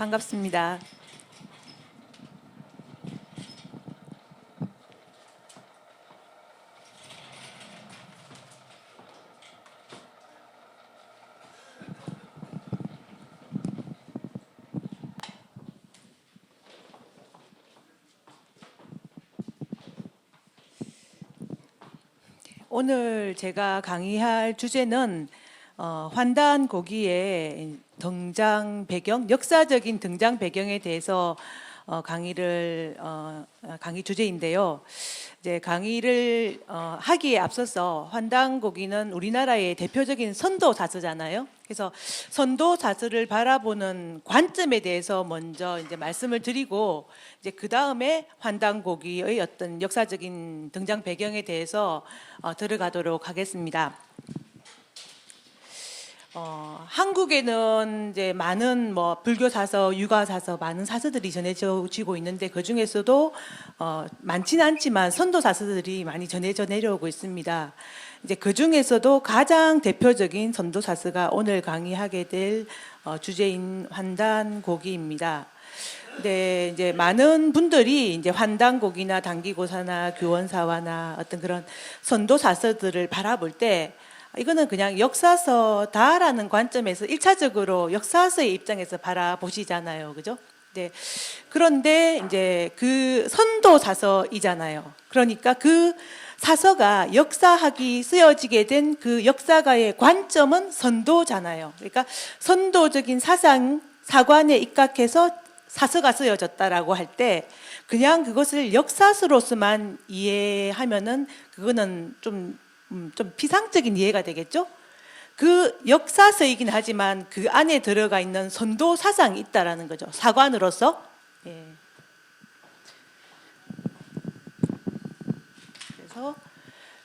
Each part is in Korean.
반갑습니다. 오늘 제가 강의할 주제는 환단 고기의 등장 배경, 역사적인 등장 배경에 대해서 강의 주제인데요. 이제 강의를 하기에 앞서서 환단 고기는 우리나라의 대표적인 선도 사서잖아요. 그래서 선도 사서를 바라보는 관점에 대해서 먼저 이제 말씀을 드리고, 이제 그 다음에 환단 고기의 어떤 역사적인 등장 배경에 대해서 들어가도록 하겠습니다. 한국에는 이제 많은 불교 사서, 유가 사서, 많은 사서들이 전해지고 있는데, 그 중에서도 많지는 않지만 선도 사서들이 많이 전해져 내려오고 있습니다. 이제 그 중에서도 가장 대표적인 선도 사서가 오늘 강의하게 될 주제인 환단고기입니다. 네, 이제 많은 분들이 이제 환단고기나 단기고사나 교원사화나 어떤 그런 선도 사서들을 바라볼 때 이거는 그냥 역사서다라는 관점에서 1차적으로 역사서의 입장에서 바라보시잖아요. 그죠? 네. 그런데 이제 그 선도 사서이잖아요. 그러니까 그 사서가 역사학이 쓰여지게 된 그 역사가의 관점은 선도잖아요. 그러니까 선도적인 사관에 입각해서 사서가 쓰여졌다라고 할 때 그냥 그것을 역사서로서만 이해하면은 그거는 좀 피상적인 이해가 되겠죠? 그 역사서이긴 하지만 그 안에 들어가 있는 선도 사상이 있다라는 거죠. 사관으로서. 예. 그래서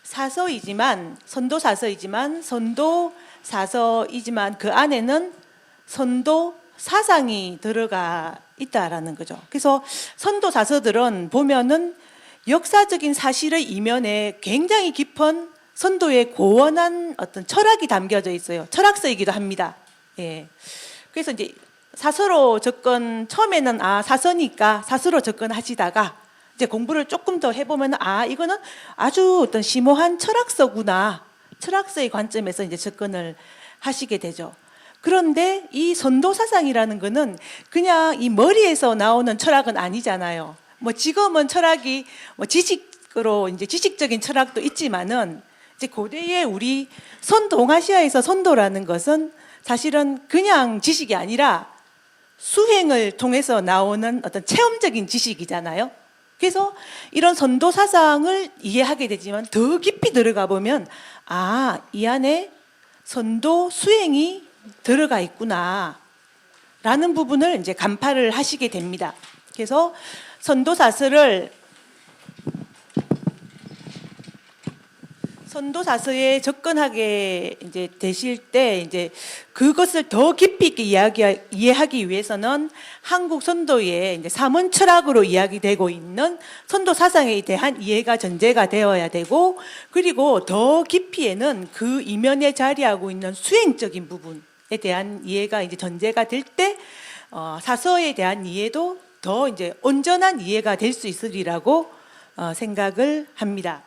사서이지만 선도 사서이지만 선도 사서이지만 그 안에는 선도 사상이 들어가 있다라는 거죠. 그래서 선도 사서들은 보면은 역사적인 사실의 이면에 굉장히 깊은 선도의 고원한 어떤 철학이 담겨져 있어요. 철학서이기도 합니다. 예. 그래서 이제 사서로 처음에는 사서니까 사서로 접근하시다가 이제 공부를 조금 더 해보면 이거는 아주 어떤 심오한 철학서구나. 철학서의 관점에서 이제 접근을 하시게 되죠. 그런데 이 선도 사상이라는 거는 그냥 이 머리에서 나오는 철학은 아니잖아요. 지금은 철학이 지식으로 이제 지식적인 철학도 있지만은 이제 고대의 우리 동아시아에서 선도라는 것은 사실은 그냥 지식이 아니라 수행을 통해서 나오는 어떤 체험적인 지식이잖아요. 그래서 이런 선도 사상을 이해하게 되지만 더 깊이 들어가 보면 이 안에 선도 수행이 들어가 있구나 라는 부분을 이제 간파를 하시게 됩니다. 그래서 선도사서에 접근하게 이제 되실 때 이제 그것을 더 깊이 있게 이해하기 위해서는 한국 선도의 이제 삼원 철학으로 이야기되고 있는 선도 사상에 대한 이해가 전제가 되어야 되고, 그리고 더 깊이에는 그 이면에 자리하고 있는 수행적인 부분에 대한 이해가 이제 전제가 될 때 사서에 대한 이해도 더 이제 온전한 이해가 될 수 있으리라고 생각을 합니다.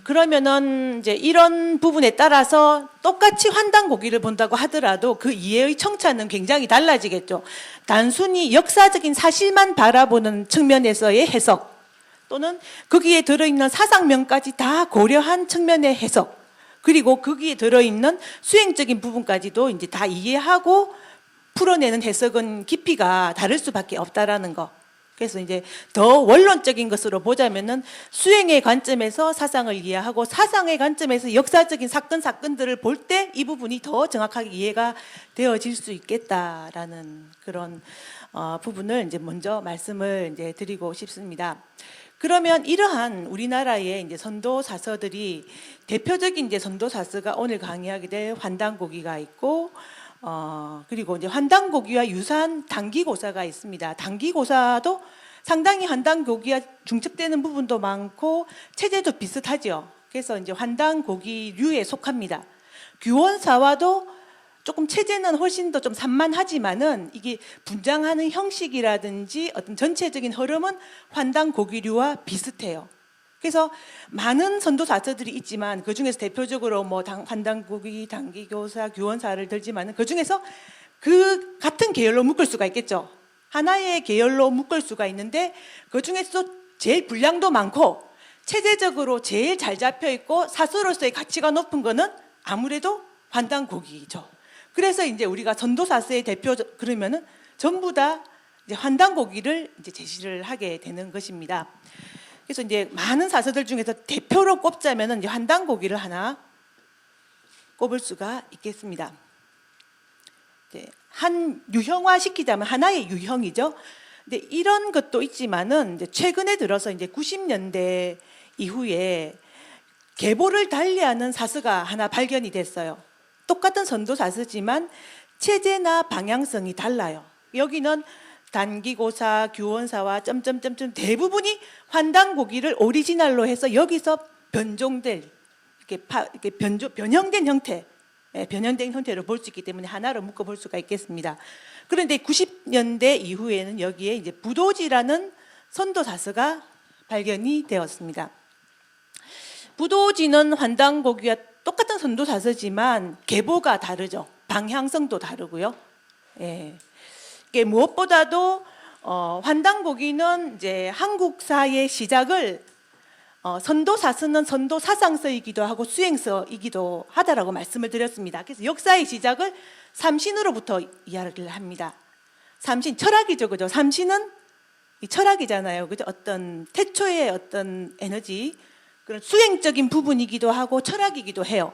그러면은 이제 이런 부분에 따라서 똑같이 환단고기를 본다고 하더라도 그 이해의 청차는 굉장히 달라지겠죠. 단순히 역사적인 사실만 바라보는 측면에서의 해석, 또는 거기에 들어있는 사상면까지 다 고려한 측면의 해석, 그리고 거기에 들어있는 수행적인 부분까지도 이제 다 이해하고 풀어내는 해석은 깊이가 다를 수밖에 없다라는 거. 그래서 이제 더 원론적인 것으로 보자면은 수행의 관점에서 사상을 이해하고 사상의 관점에서 역사적인 사건들을 볼 때 이 부분이 더 정확하게 이해가 되어질 수 있겠다라는 그런 부분을 이제 먼저 말씀을 이제 드리고 싶습니다. 그러면 이러한 우리나라의 이제 선도 사서들이 대표적인 이제 선도 사서가 오늘 강의하게 될 환단고기가 있고, 그리고 이제 환단고기와 유사한 단기고사가 있습니다. 단기고사도 상당히 환단고기와 중첩되는 부분도 많고 체제도 비슷하죠. 그래서 이제 환단고기류에 속합니다. 규원사와도 조금 체제는 훨씬 더 좀 산만하지만은 이게 분장하는 형식이라든지 어떤 전체적인 흐름은 환당 고기류와 비슷해요. 그래서 많은 선도사서들이 있지만 그 중에서 대표적으로 뭐 환당고기, 당기교사, 규원사를 들지만은 그 중에서 그 같은 계열로 묶을 수가 있겠죠. 하나의 계열로 묶을 수가 있는데 그 중에서도 제일 분량도 많고 체제적으로 제일 잘 잡혀 있고 사서로서의 가치가 높은 거는 아무래도 환당고기죠. 그래서 이제 우리가 선도사서의 대표 그러면은 전부 다 이제 환당고기를 이제 제시를 하게 되는 것입니다. 그래서 이제 많은 사서들 중에서 대표로 꼽자면은 이제 환당고기를 하나 꼽을 수가 있겠습니다. 한 유형화 시키자면 하나의 유형이죠. 근데 이런 것도 있지만은 이제 최근에 들어서 이제 90년대 이후에 계보를 달리하는 사서가 하나 발견이 됐어요. 똑같은 선도사서지만 체제나 방향성이 달라요. 여기는 단기고사, 규원사와 점점점점 대부분이 환당고기를 오리지널로 해서 여기서 변종될 이렇게 변형된 형태, 변형된 형태로 볼 수 있기 때문에 하나로 묶어 볼 수가 있겠습니다. 그런데 90년대 이후에는 여기에 이제 부도지라는 선도사서가 발견이 되었습니다. 부도지는 환당고기와 똑같은 선도사서지만 계보가 다르죠. 방향성도 다르고요. 예. 이게 무엇보다도 환당고기는 이제 한국사의 시작을 선도사서는 선도사상서이기도 하고 수행서이기도 하다라고 말씀을 드렸습니다. 그래서 역사의 시작을 삼신으로부터 이야기를 합니다. 삼신 철학이죠, 그죠? 삼신은 이 철학이잖아요, 그죠? 어떤 태초의 어떤 에너지, 그런 수행적인 부분이기도 하고 철학이기도 해요.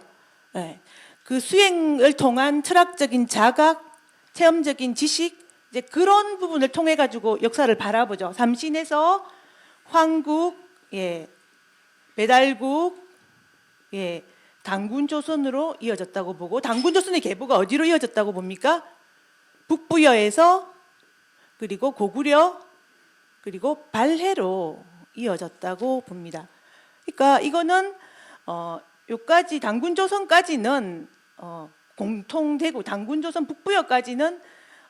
네. 그 수행을 통한 철학적인 자각, 체험적인 지식, 이제 그런 부분을 통해 가지고 역사를 바라보죠. 삼신에서 황국, 배달국, 당군조선으로 이어졌다고 보고, 당군조선의 계보가 어디로 이어졌다고 봅니까? 북부여에서 그리고 고구려 그리고 발해로 이어졌다고 봅니다. 그러니까 이거는 요까지 당군조선까지는 공통되고 당군조선 북부여까지는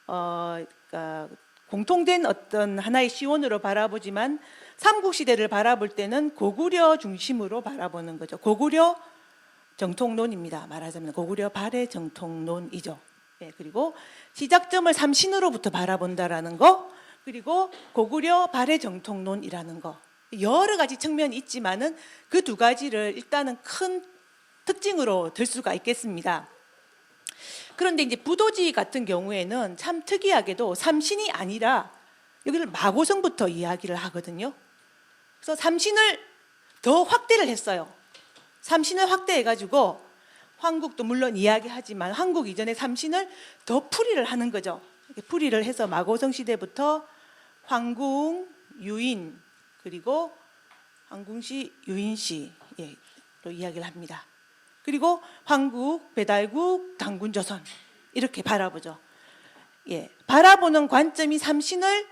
그러니까 공통된 어떤 하나의 시원으로 바라보지만 삼국시대를 바라볼 때는 고구려 중심으로 바라보는 거죠. 고구려 정통론입니다. 말하자면 고구려 발해 정통론이죠. 네, 그리고 시작점을 삼신으로부터 바라본다라는 거, 그리고 고구려 발해 정통론이라는 거, 여러 가지 측면이 있지만은 그 두 가지를 일단은 큰 특징으로 들 수가 있겠습니다. 그런데 이제 부도지 같은 경우에는 참 특이하게도 삼신이 아니라 여기를 마고성부터 이야기를 하거든요. 그래서 삼신을 더 확대를 했어요. 삼신을 확대해가지고 황국도 물론 이야기하지만 황국 이전의 삼신을 더 풀이를 하는 거죠. 이렇게 풀이를 해서 마고성 시대부터 황궁, 유인, 그리고 황궁시, 유인시로 이야기를 합니다. 그리고 황국, 배달국, 당군조선 이렇게 바라보죠. 바라보는 관점이 삼신을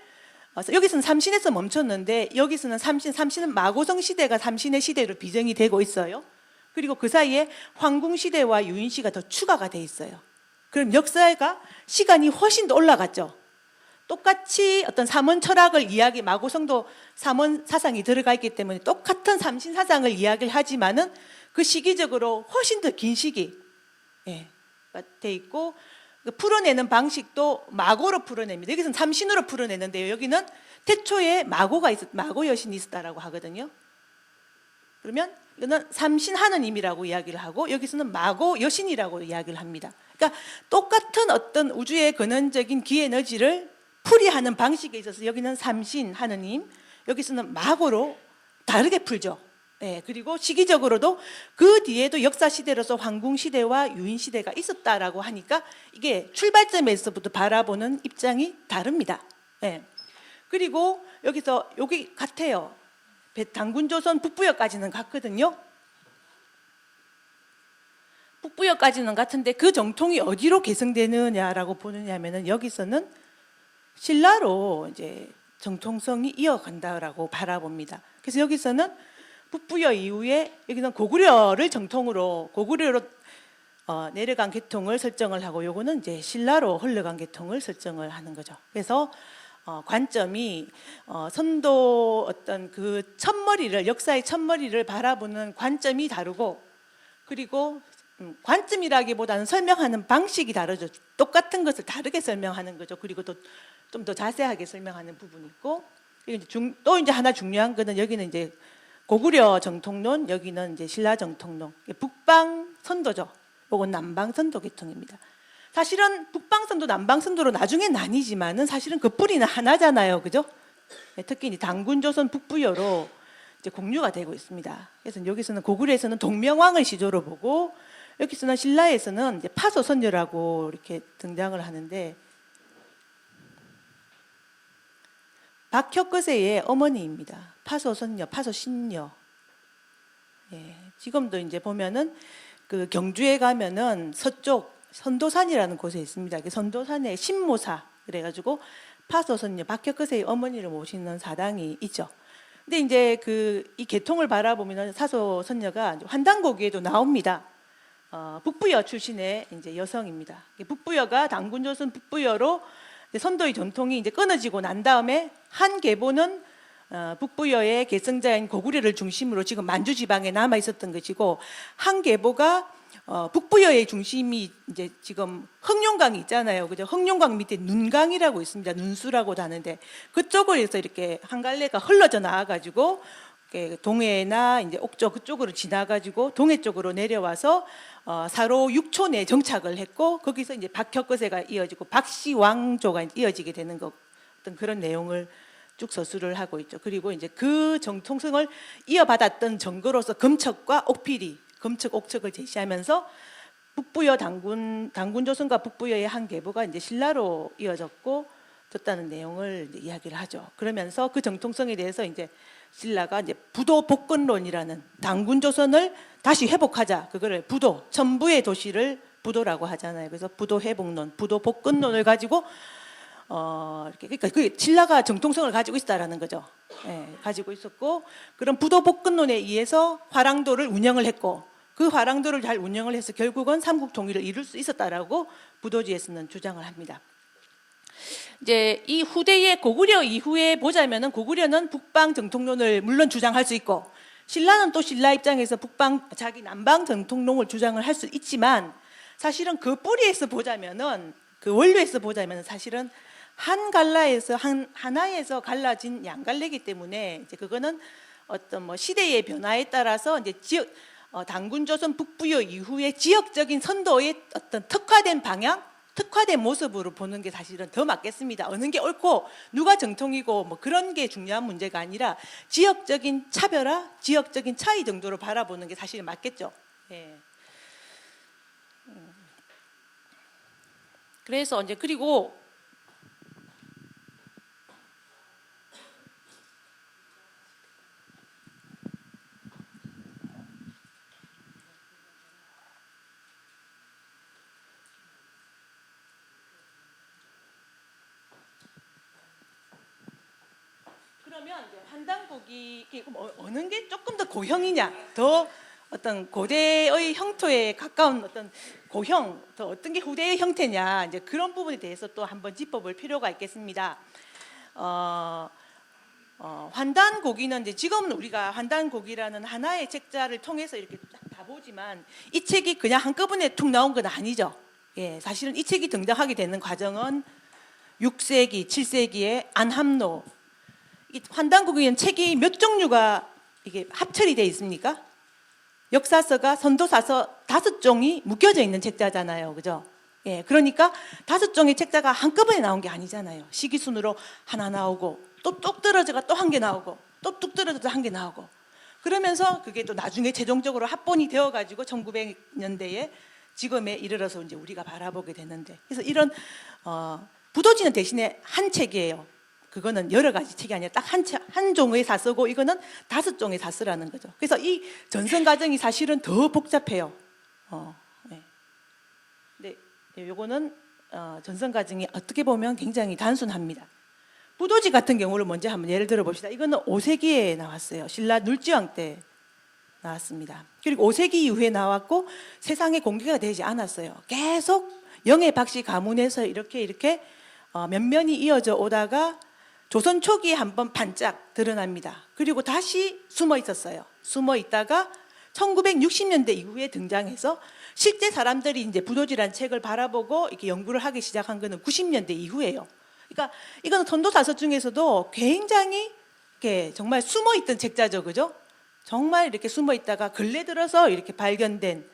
여기서는 삼신에서 멈췄는데 여기서는 삼신은 마고성 시대가 삼신의 시대로 비정이 되고 있어요. 그리고 그 사이에 황궁 시대와 유인 시가 더 추가가 돼 있어요. 그럼 역사가 시간이 훨씬 더 올라갔죠. 똑같이 어떤 삼원 철학을 마고성도 삼원 사상이 들어가 있기 때문에 똑같은 삼신 사상을 이야기를 하지만은 그 시기적으로 훨씬 더 긴 시기 돼 있고 풀어내는 방식도 마고로 풀어냅니다. 여기서는 삼신으로 풀어내는데요. 여기는 태초에 마고 여신이 있었다라고 하거든요. 그러면 이거는 삼신 하느님이라고 이야기를 하고 여기서는 마고 여신이라고 이야기를 합니다. 그러니까 똑같은 어떤 우주의 근원적인 기에너지를 풀이하는 방식에 있어서 여기는 삼신 하느님, 여기서는 마고로 다르게 풀죠. 그리고 시기적으로도 그 뒤에도 역사 시대로서 황궁 시대와 유인 시대가 있었다라고 하니까 이게 출발점에서부터 바라보는 입장이 다릅니다. 그리고 여기서 여기 같아요. 당군조선 북부여까지는 같거든요. 북부여까지는 같은데 그 정통이 어디로 계승되느냐라고 보느냐면은 여기서는 신라로 이제 정통성이 이어간다라고 바라봅니다. 그래서 여기서는 북부여 이후에 여기는 고구려를 정통으로 고구려로 내려간 계통을 설정을 하고 요거는 이제 신라로 흘러간 계통을 설정을 하는 거죠. 그래서 관점이 선도 어떤 그 첫머리를 역사의 첫머리를 바라보는 관점이 다르고 그리고 관점이라기보다는 설명하는 방식이 다르죠. 똑같은 것을 다르게 설명하는 거죠. 그리고 또 좀 더 자세하게 설명하는 부분이 있고 또 이제 하나 중요한 거는 여기는 이제 고구려 정통론, 여기는 이제 신라 정통론, 북방 선도죠. 요건 남방 선도 계통입니다. 사실은 북방 선도, 남방 선도로 나중에 나뉘지만은 사실은 그 뿌리는 하나잖아요, 그죠? 특히 이제 당군조선 북부여로 이제 공유가 되고 있습니다. 그래서 여기서는 고구려에서는 동명왕을 시조로 보고 여기서는 신라에서는 이제 파소선녀라고 이렇게 등장을 하는데 박혁거세의 어머니입니다. 파소선녀, 파소신녀. 예, 지금도 이제 보면은 그 경주에 가면은 서쪽 선도산이라는 곳에 있습니다. 선도산에 신모사 그래가지고 파소선녀 박혁거세의 어머니를 모시는 사당이 있죠. 근데 이제 이 계통을 바라보면은 사소선녀가 환단고기에도 나옵니다. 북부여 출신의 이제 여성입니다. 북부여가 당군조선 북부여로 선도의 전통이 이제 끊어지고 난 다음에 한 계보는 북부여의 계승자인 고구려를 중심으로 지금 만주 지방에 남아 있었던 것이고 한 계보가 북부여의 중심이 이제 지금 흑룡강이 있잖아요, 그죠? 흑룡강 밑에 눈강이라고 있습니다. 눈수라고도 하는데 그쪽을 해서 이렇게 한 갈래가 흘러져 나와가지고 동해나 이제 옥조 그쪽으로 지나가지고 동해 쪽으로 내려와서 사로 6촌에 정착을 했고 거기서 이제 박혁거세가 이어지고 박씨왕조가 이어지게 되는 것 어떤 그런 내용을 쭉 서술을 하고 있죠. 그리고 이제 그 정통성을 이어받았던 증거로서 금척과 옥필이 금척 옥척을 제시하면서 북부여 당군조선과 북부여의 한 계보가 이제 신라로 이어졌고 졌다는 내용을 이제 이야기를 하죠. 그러면서 그 정통성에 대해서 이제 신라가 이제 부도 복근론이라는 당군조선을 다시 회복하자. 그거를 부도, 천부의 도시를 부도라고 하잖아요. 그래서 부도 회복론, 부도 복근론을 가지고 그러니까 그 신라가 정통성을 가지고 있다라는 거죠. 예, 가지고 있었고 그런 부도 복근론에 의해서 화랑도를 운영을 했고 그 화랑도를 잘 운영을 해서 결국은 삼국 통일을 이룰 수 있었다라고 부도지에서는 주장을 합니다. 이제 이 후대의 고구려 이후에 보자면은 고구려는 북방 정통론을 물론 주장할 수 있고 신라는 또 신라 입장에서 북방 자기 남방 정통론을 주장을 할 수 있지만 사실은 그 뿌리에서 보자면은 그 원료에서 보자면은 사실은 한 갈라에서 하나에서 갈라진 양갈래이기 때문에 이제 그거는 어떤 뭐 시대의 변화에 따라서 이제 지역 당군조선 북부여 이후에 지역적인 선도의 어떤 특화된 방향, 특화된 모습으로 보는 게 사실은 더 맞겠습니다. 어느 게 옳고 누가 정통이고 뭐 그런 게 중요한 문제가 아니라 지역적인 차별화, 지역적인 차이 정도로 바라보는 게 사실 맞겠죠. 예. 그래서 이제 그리고 그러면 이제 환단고기 어느 게 조금 더 고형이냐, 더 어떤 고대의 형토에 가까운 어떤 고형, 더 어떤 게 후대의 형태냐, 이제 그런 부분에 대해서 또 한번 짚어볼 필요가 있겠습니다. 환단고기는 이제 지금은 우리가 환단고기라는 하나의 책자를 통해서 이렇게 쫙 다 보지만 이 책이 그냥 한꺼번에 툭 나온 건 아니죠. 예, 사실은 이 책이 등장하게 되는 과정은 6세기, 7세기에 안함로 환단고기는 책이 몇 종류가 이게 합철이 되어 있습니까? 역사서가 선도사서 5종이 묶여져 있는 책자잖아요, 그죠? 예, 그러니까 5종의 책자가 한꺼번에 나온 게 아니잖아요. 시기순으로 하나 나오고 또 뚝 떨어져가 또 한 개 나오고 또 뚝 떨어져서 한 개 나오고 그러면서 그게 또 나중에 최종적으로 합본이 되어가지고 1900년대에 지금에 이르러서 이제 우리가 바라보게 되는데 그래서 이런 부도지는 대신에 한 책이에요. 그거는 여러 가지 책이 아니라 딱 한 종의 사서고 이거는 5종의 사서라는 거죠. 그래서 이 전선 과정이 사실은 더 복잡해요. 네. 근데 요거는 전선 과정이 어떻게 보면 굉장히 단순합니다. 부도지 같은 경우를 먼저 한번 예를 들어 봅시다. 이거는 5세기에 나왔어요. 신라 눌지왕 때 나왔습니다. 그리고 5세기 이후에 나왔고 세상에 공개가 되지 않았어요. 계속 영의 박씨 가문에서 이렇게 면면이 이어져 오다가 조선 초기에 한번 반짝 드러납니다. 그리고 다시 숨어 있었어요. 숨어 있다가 1960년대 이후에 등장해서 실제 사람들이 이제 부도지란 책을 바라보고 이렇게 연구를 하기 시작한 거는 90년대 이후예요. 그러니까 이거는 선도사서 중에서도 굉장히 이렇게 정말 숨어 있던 책자죠, 그죠? 정말 이렇게 숨어 있다가 근래 들어서 이렇게 발견된.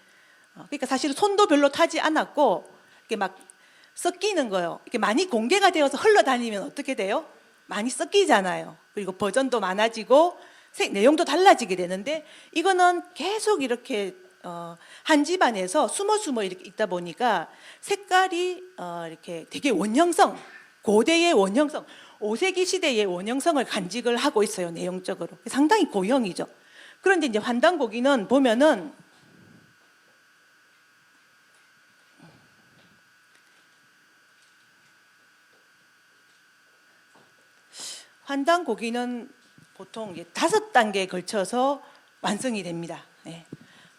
그러니까 사실은 손도 별로 타지 않았고 이렇게 막 섞이는 거예요. 이렇게 많이 공개가 되어서 흘러다니면 어떻게 돼요? 많이 섞이잖아요. 그리고 버전도 많아지고 내용도 달라지게 되는데 이거는 계속 이렇게 한 집안에서 숨어 이렇게 있다 보니까 색깔이 이렇게 되게 원형성, 고대의 원형성, 5세기 시대의 원형성을 간직을 하고 있어요. 내용적으로 상당히 고형이죠. 그런데 이제 환단고기는 보면은 환단고기는 보통 5단계에 걸쳐서 완성이 됩니다. 네.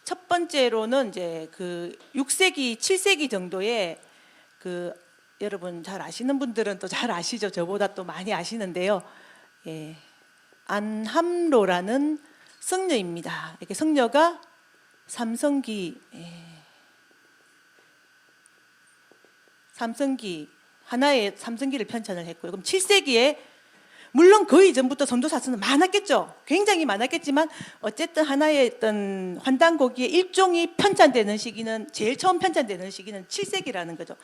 첫 번째로는 이제 그 6세기, 7세기 정도에 그 여러분 잘 아시는 분들은 또 잘 아시죠. 저보다 또 많이 아시는데요. 예. 안함로라는 성녀입니다. 이렇게 성녀가 삼성기, 하나의 삼성기를 편찬을 했고요. 그럼 7세기에 물론 그 이전부터 선도사서는 많았겠죠. 굉장히 많았겠지만 어쨌든 하나의 어떤 환단고기의 일종이 편찬되는 시기는 제일 처음 편찬되는 시기는 7세기라는 거죠.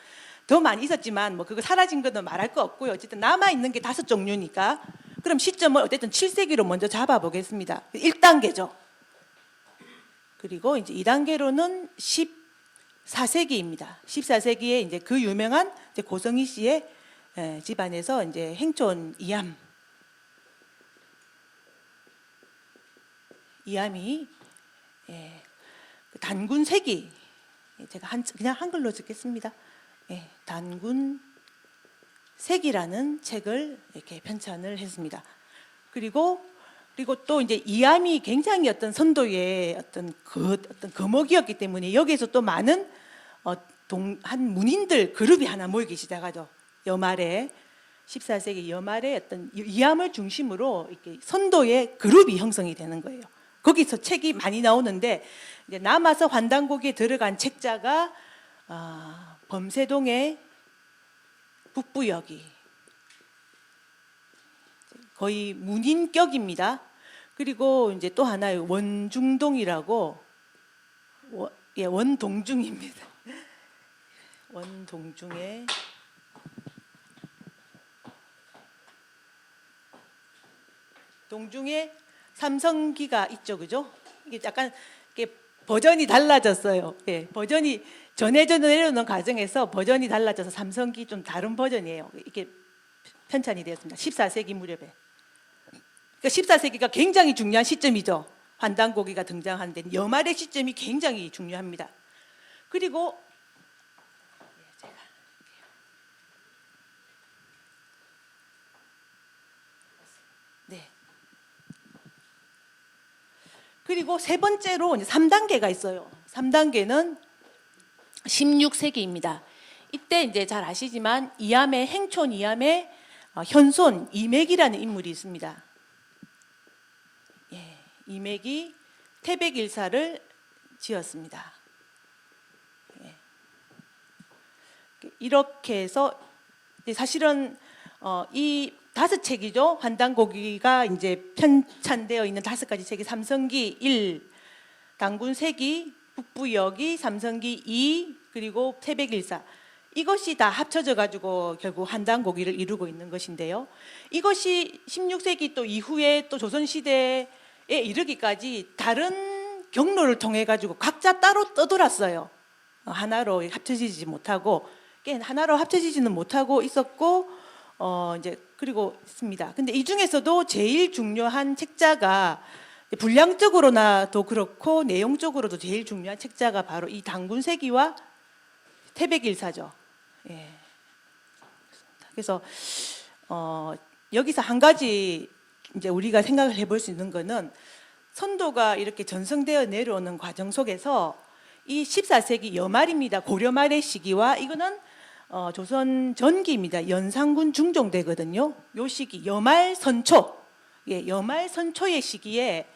더 많이 있었지만 뭐 그거 사라진 거는 말할 거 없고요. 어쨌든 남아 있는 게 5종류니까 그럼 시점을 어쨌든 7세기로 먼저 잡아보겠습니다. 1단계죠. 그리고 이제 2단계로는 14세기입니다. 14세기에 이제 그 유명한 이제 고성희 씨의 집안에서 이제 행촌 이암이 단군세기, 제가 그냥 한글로 적겠습니다. 단군세기라는 책을 이렇게 편찬을 했습니다. 그리고 또 이제 이암이 굉장히 어떤 선도의 어떤 거목이었기 때문에 여기에서 또 많은 한 문인들 그룹이 하나 모이기 시작하죠. 여말에 14세기 여말에 어떤 이암을 중심으로 이렇게 선도의 그룹이 형성이 되는 거예요. 거기서 책이 많이 나오는데 이제 남아서 환단고기에 들어간 책자가 범세동의 북부여기, 거의 문인격입니다. 그리고 이제 또 하나의 원중동이라고, 원동중입니다. 원동중의 동중에 삼성기가 있죠, 그죠? 이게 약간 이게 버전이 달라졌어요. 버전이 전해져 내려오는 과정에서 버전이 달라져서 삼성기 좀 다른 버전이에요. 이게 편찬이 되었습니다. 14세기 무렵에. 그러니까 14세기가 굉장히 중요한 시점이죠. 환단고기가 등장하는데 여말의 시점이 굉장히 중요합니다. 그리고 그리고 세 번째로 3단계가 있어요. 3단계는 16세기입니다. 이때 이제 잘 아시지만 이암의 행촌 이암의 현손 이맥이라는 인물이 있습니다. 이맥이 태백일사를 지었습니다. 이렇게 해서 사실은 이 5책이죠. 환단고기가 이제 편찬되어 있는 5가지 책이 삼성기 1, 단군세기, 북부여기, 삼성기 2, 그리고 태백일사. 이것이 다 합쳐져 가지고 결국 환단고기를 이루고 있는 것인데요. 이것이 16세기 또 이후에 또 조선시대에 이르기까지 다른 경로를 통해 가지고 각자 따로 떠돌았어요. 하나로 합쳐지지 못하고, 하나로 합쳐지지는 못하고 있었고, 이제 그리고 있습니다. 근데 이 중에서도 제일 중요한 책자가 분량적으로나도 그렇고 내용적으로도 제일 중요한 책자가 바로 이 단군세기와 태백일사죠. 그래서 여기서 한 가지 이제 우리가 생각을 해볼 수 있는 거는 선도가 이렇게 전승되어 내려오는 과정 속에서 이 14세기 여말입니다. 고려 말의 시기와 이거는 조선 전기입니다. 연산군 중종되거든요. 요 시기 여말 선초, 여말 선초의 시기에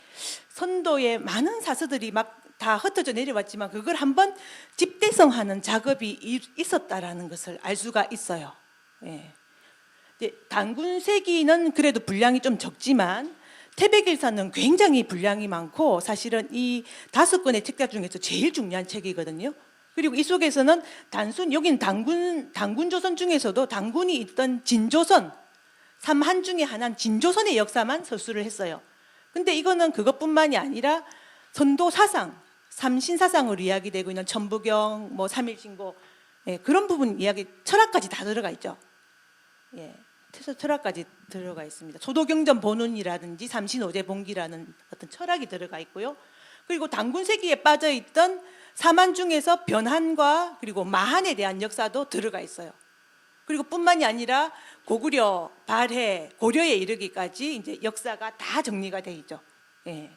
선도의 많은 사서들이 막 다 흩어져 내려왔지만 그걸 한번 집대성하는 작업이 있었다라는 것을 알 수가 있어요. 단군세기는 그래도 분량이 좀 적지만 태백일사는 굉장히 분량이 많고 사실은 이 5권의 책자 중에서 제일 중요한 책이거든요. 그리고 이 속에서는 여기는 단군조선 중에서도 단군이 있던 진조선, 삼한 중에 하나인 진조선의 역사만 서술을 했어요. 근데 이거는 그것뿐만이 아니라 선도 사상, 삼신사상으로 이야기되고 있는 천부경, 뭐 삼일신고, 그런 부분 이야기, 철학까지 다 들어가 있죠. 철학까지 들어가 있습니다. 소도경전 본운이라든지 삼신오제본기라는 어떤 철학이 들어가 있고요. 그리고 단군세기에 빠져있던 사만 중에서 변한과 그리고 마한에 대한 역사도 들어가 있어요. 그리고 뿐만이 아니라 고구려, 발해, 고려에 이르기까지 이제 역사가 다 정리가 돼 있죠.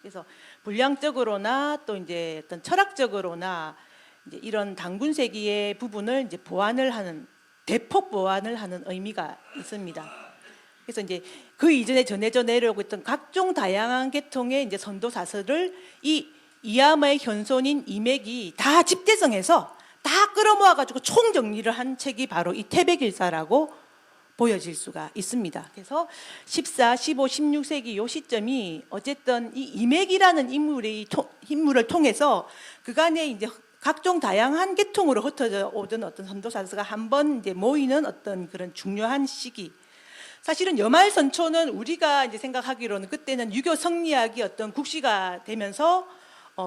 그래서 분량적으로나 또 이제 어떤 철학적으로나 이제 이런 단군세기의 부분을 이제 대폭 보완을 하는 의미가 있습니다. 그래서 이제 그 이전에 전해져 내려오고 있던 각종 다양한 계통의 이제 선도 사설을 이 이암의 현손인 이맥이 다 집대성해서 다 끌어모아가지고 총 정리를 한 책이 바로 이 태백일사라고 보여질 수가 있습니다. 그래서 14, 15, 16세기 요 시점이 어쨌든 이 이맥이라는 인물을 통해서 그간에 이제 각종 다양한 계통으로 흩어져 오던 어떤 선도사서가 한번 이제 모이는 어떤 그런 중요한 시기. 사실은 여말선초는 우리가 이제 생각하기로는 그때는 유교 성리학이 어떤 국시가 되면서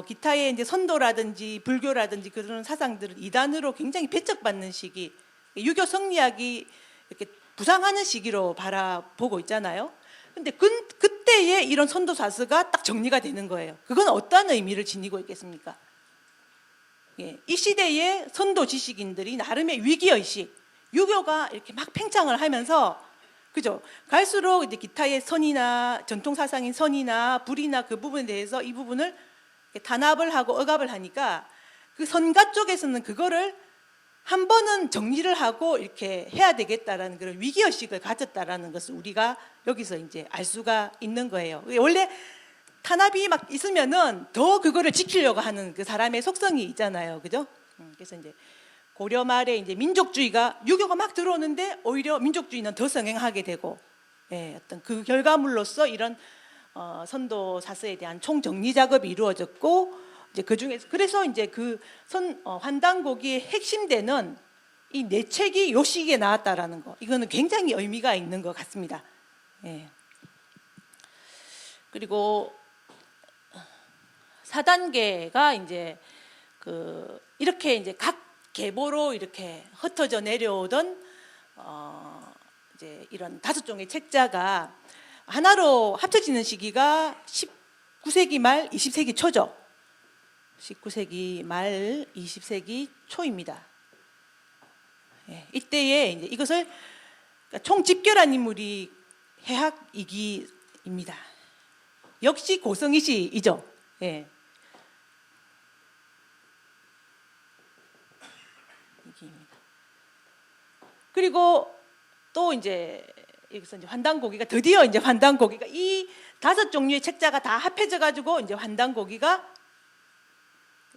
기타의 이제 선도라든지 불교라든지 그런 사상들을 이단으로 굉장히 배척받는 시기, 유교 성리학이 이렇게 부상하는 시기로 바라보고 있잖아요. 근데 그때의 이런 선도사서가 딱 정리가 되는 거예요. 그건 어떤 의미를 지니고 있겠습니까? 이 시대의 선도 지식인들이 나름의 위기의식, 유교가 이렇게 막 팽창을 하면서, 그죠? 갈수록 이제 기타의 선이나 전통 사상인 선이나 불이나 그 부분에 대해서 이 부분을 단합을 하고 억압을 하니까 그 선가 쪽에서는 그거를 한 번은 정리를 하고 이렇게 해야 되겠다라는 그런 위기의식을 가졌다라는 것을 우리가 여기서 이제 알 수가 있는 거예요. 원래 탄압이 막 있으면은 더 그거를 지키려고 하는 그 사람의 속성이 있잖아요. 그죠? 그래서 이제 고려 말에 이제 민족주의가 유교가 막 들어오는데 오히려 민족주의는 더 성행하게 되고, 어떤 그 결과물로서 이런 선도 사서에 대한 총정리 작업이 이루어졌고, 이제 그 중에서 그래서 이제 그 환단고기의 핵심되는 이 네 책이 요 시기에 나왔다라는 거, 이거는 굉장히 의미가 있는 것 같습니다. 그리고 4단계가 이제 이렇게 이제 각 계보로 이렇게 흩어져 내려오던 이제 이런 5종의 책자가 하나로 합쳐지는 시기가 19세기 말 20세기 초죠. 19세기 말 20세기 초입니다. 이때에 이제 이것을 총 집결한 인물이 해학이기입니다. 역시 고성이시이죠. 이기입니다. 그리고 또 이제 여기서 이제 환단고기가 드디어 이제 환단고기가 이 5종류의 책자가 다 합해져 가지고 이제 환단고기가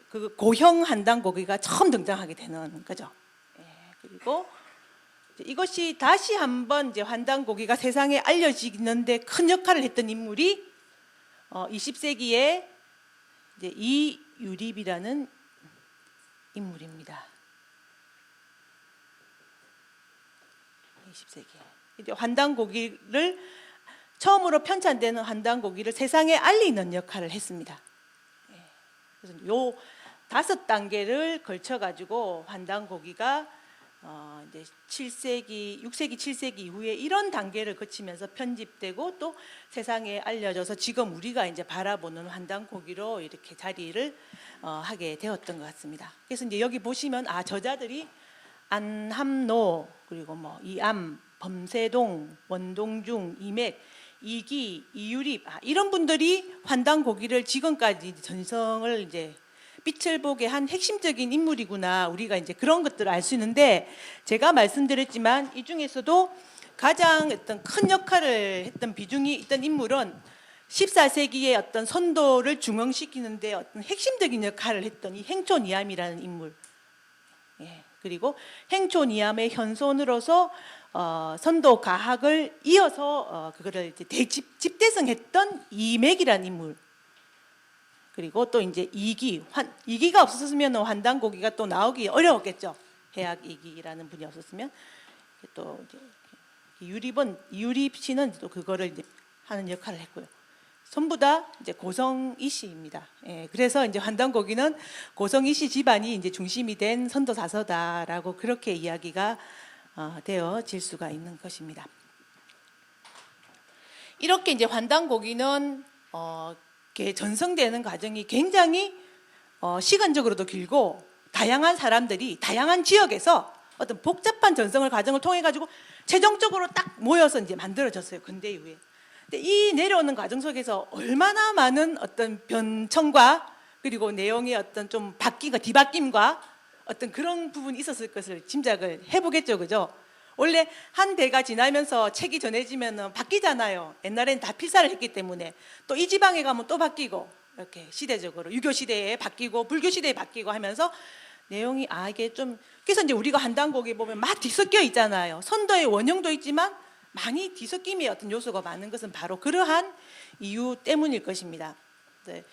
그 고형 환단고기가 처음 등장하게 되는 거죠. 그리고 이것이 다시 한번 이제 환단고기가 세상에 알려지는데 큰 역할을 했던 인물이 20세기에 이제 이유립이라는 인물입니다. 20세기 이제 환단고기를 처음으로 편찬되는 환단고기를 세상에 알리는 역할을 했습니다. 그래서 요 5단계를 걸쳐 가지고 환단고기가 이제 7세기, 6세기, 7세기 이후에 이런 단계를 거치면서 편집되고 또 세상에 알려져서 지금 우리가 이제 바라보는 환단고기로 이렇게 자리를 하게 되었던 것 같습니다. 그래서 이제 여기 보시면 저자들이 안함노, 그리고 뭐 이암, 범세동, 원동중, 이맥, 이기, 이유립 이런 분들이 환단고기를 지금까지 전성을 이제 빛을 보게 한 핵심적인 인물이구나. 우리가 이제 그런 것들을 알 수 있는데, 제가 말씀드렸지만 이 중에서도 가장 어떤 큰 역할을 했던 비중이 있던 인물은 14세기의 어떤 선도를 중흥시키는데 어떤 핵심적인 역할을 했던 이 행초니암이라는 인물. 예, 그리고 행초니암의 현손으로서 선도 가학을 이어서 그거를 이제 집대성했던 이맥이라는 인물. 그리고 또 이제 이기가 없었으면 환단고기가 또 나오기 어려웠겠죠. 해학 이기라는 분이 없었으면. 또 이제 유립 씨는 또 그거를 이제 하는 역할을 했고요. 전부 다 이제 고성이 씨입니다. 예, 그래서 이제 환단고기는 고성이 씨 집안이 이제 중심이 된 선도사서다라고 그렇게 이야기가 되어질 수가 있는 것입니다. 이렇게 이제 환단고기는 전성되는 과정이 굉장히 시간적으로도 길고, 다양한 사람들이 다양한 지역에서 어떤 복잡한 전성을 과정을 통해 가지고 최종적으로 딱 모여서 이제 만들어졌어요. 근대 이후에. 근데 이 내려오는 과정 속에서 얼마나 많은 어떤 변천과 그리고 내용의 어떤 좀 뒤바뀜과 어떤 그런 부분이 있었을 것을 짐작을 해보겠죠, 그죠? 원래 한 대가 지나면서 책이 전해지면 바뀌잖아요. 옛날에는 다 필사를 했기 때문에. 또 이 지방에 가면 또 바뀌고, 이렇게 시대적으로 유교 시대에 바뀌고 불교 시대에 바뀌고 하면서 내용이 이게 좀, 그래서 이제 우리가 환단고기 보면 막 뒤섞여 있잖아요. 선도의 원형도 있지만 많이 뒤섞임의 어떤 요소가 많은 것은 바로 그러한 이유 때문일 것입니다. 네.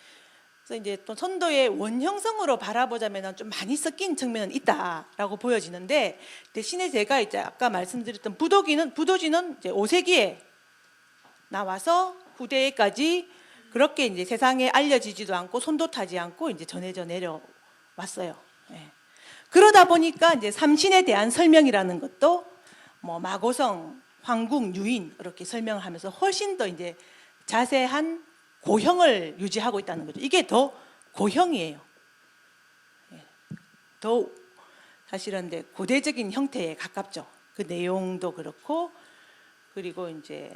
그래서 이제 또 선도의 원형성으로 바라보자면 좀 많이 섞인 측면은 있다라고 보여지는데, 대신에 제가 이제 아까 말씀드렸던 부도지는 이제 5세기에 나와서 후대까지 그렇게 이제 세상에 알려지지도 않고 손도 타지 않고 이제 전해져 내려왔어요. 예. 그러다 보니까 이제 삼신에 대한 설명이라는 것도 뭐 마고성, 황궁, 유인 이렇게 설명을 하면서 훨씬 더 이제 자세한 고형을 유지하고 있다는 거죠. 이게 더 고형이에요. 예. 더 사실은 이제 고대적인 형태에 가깝죠. 그 내용도 그렇고, 그리고 이제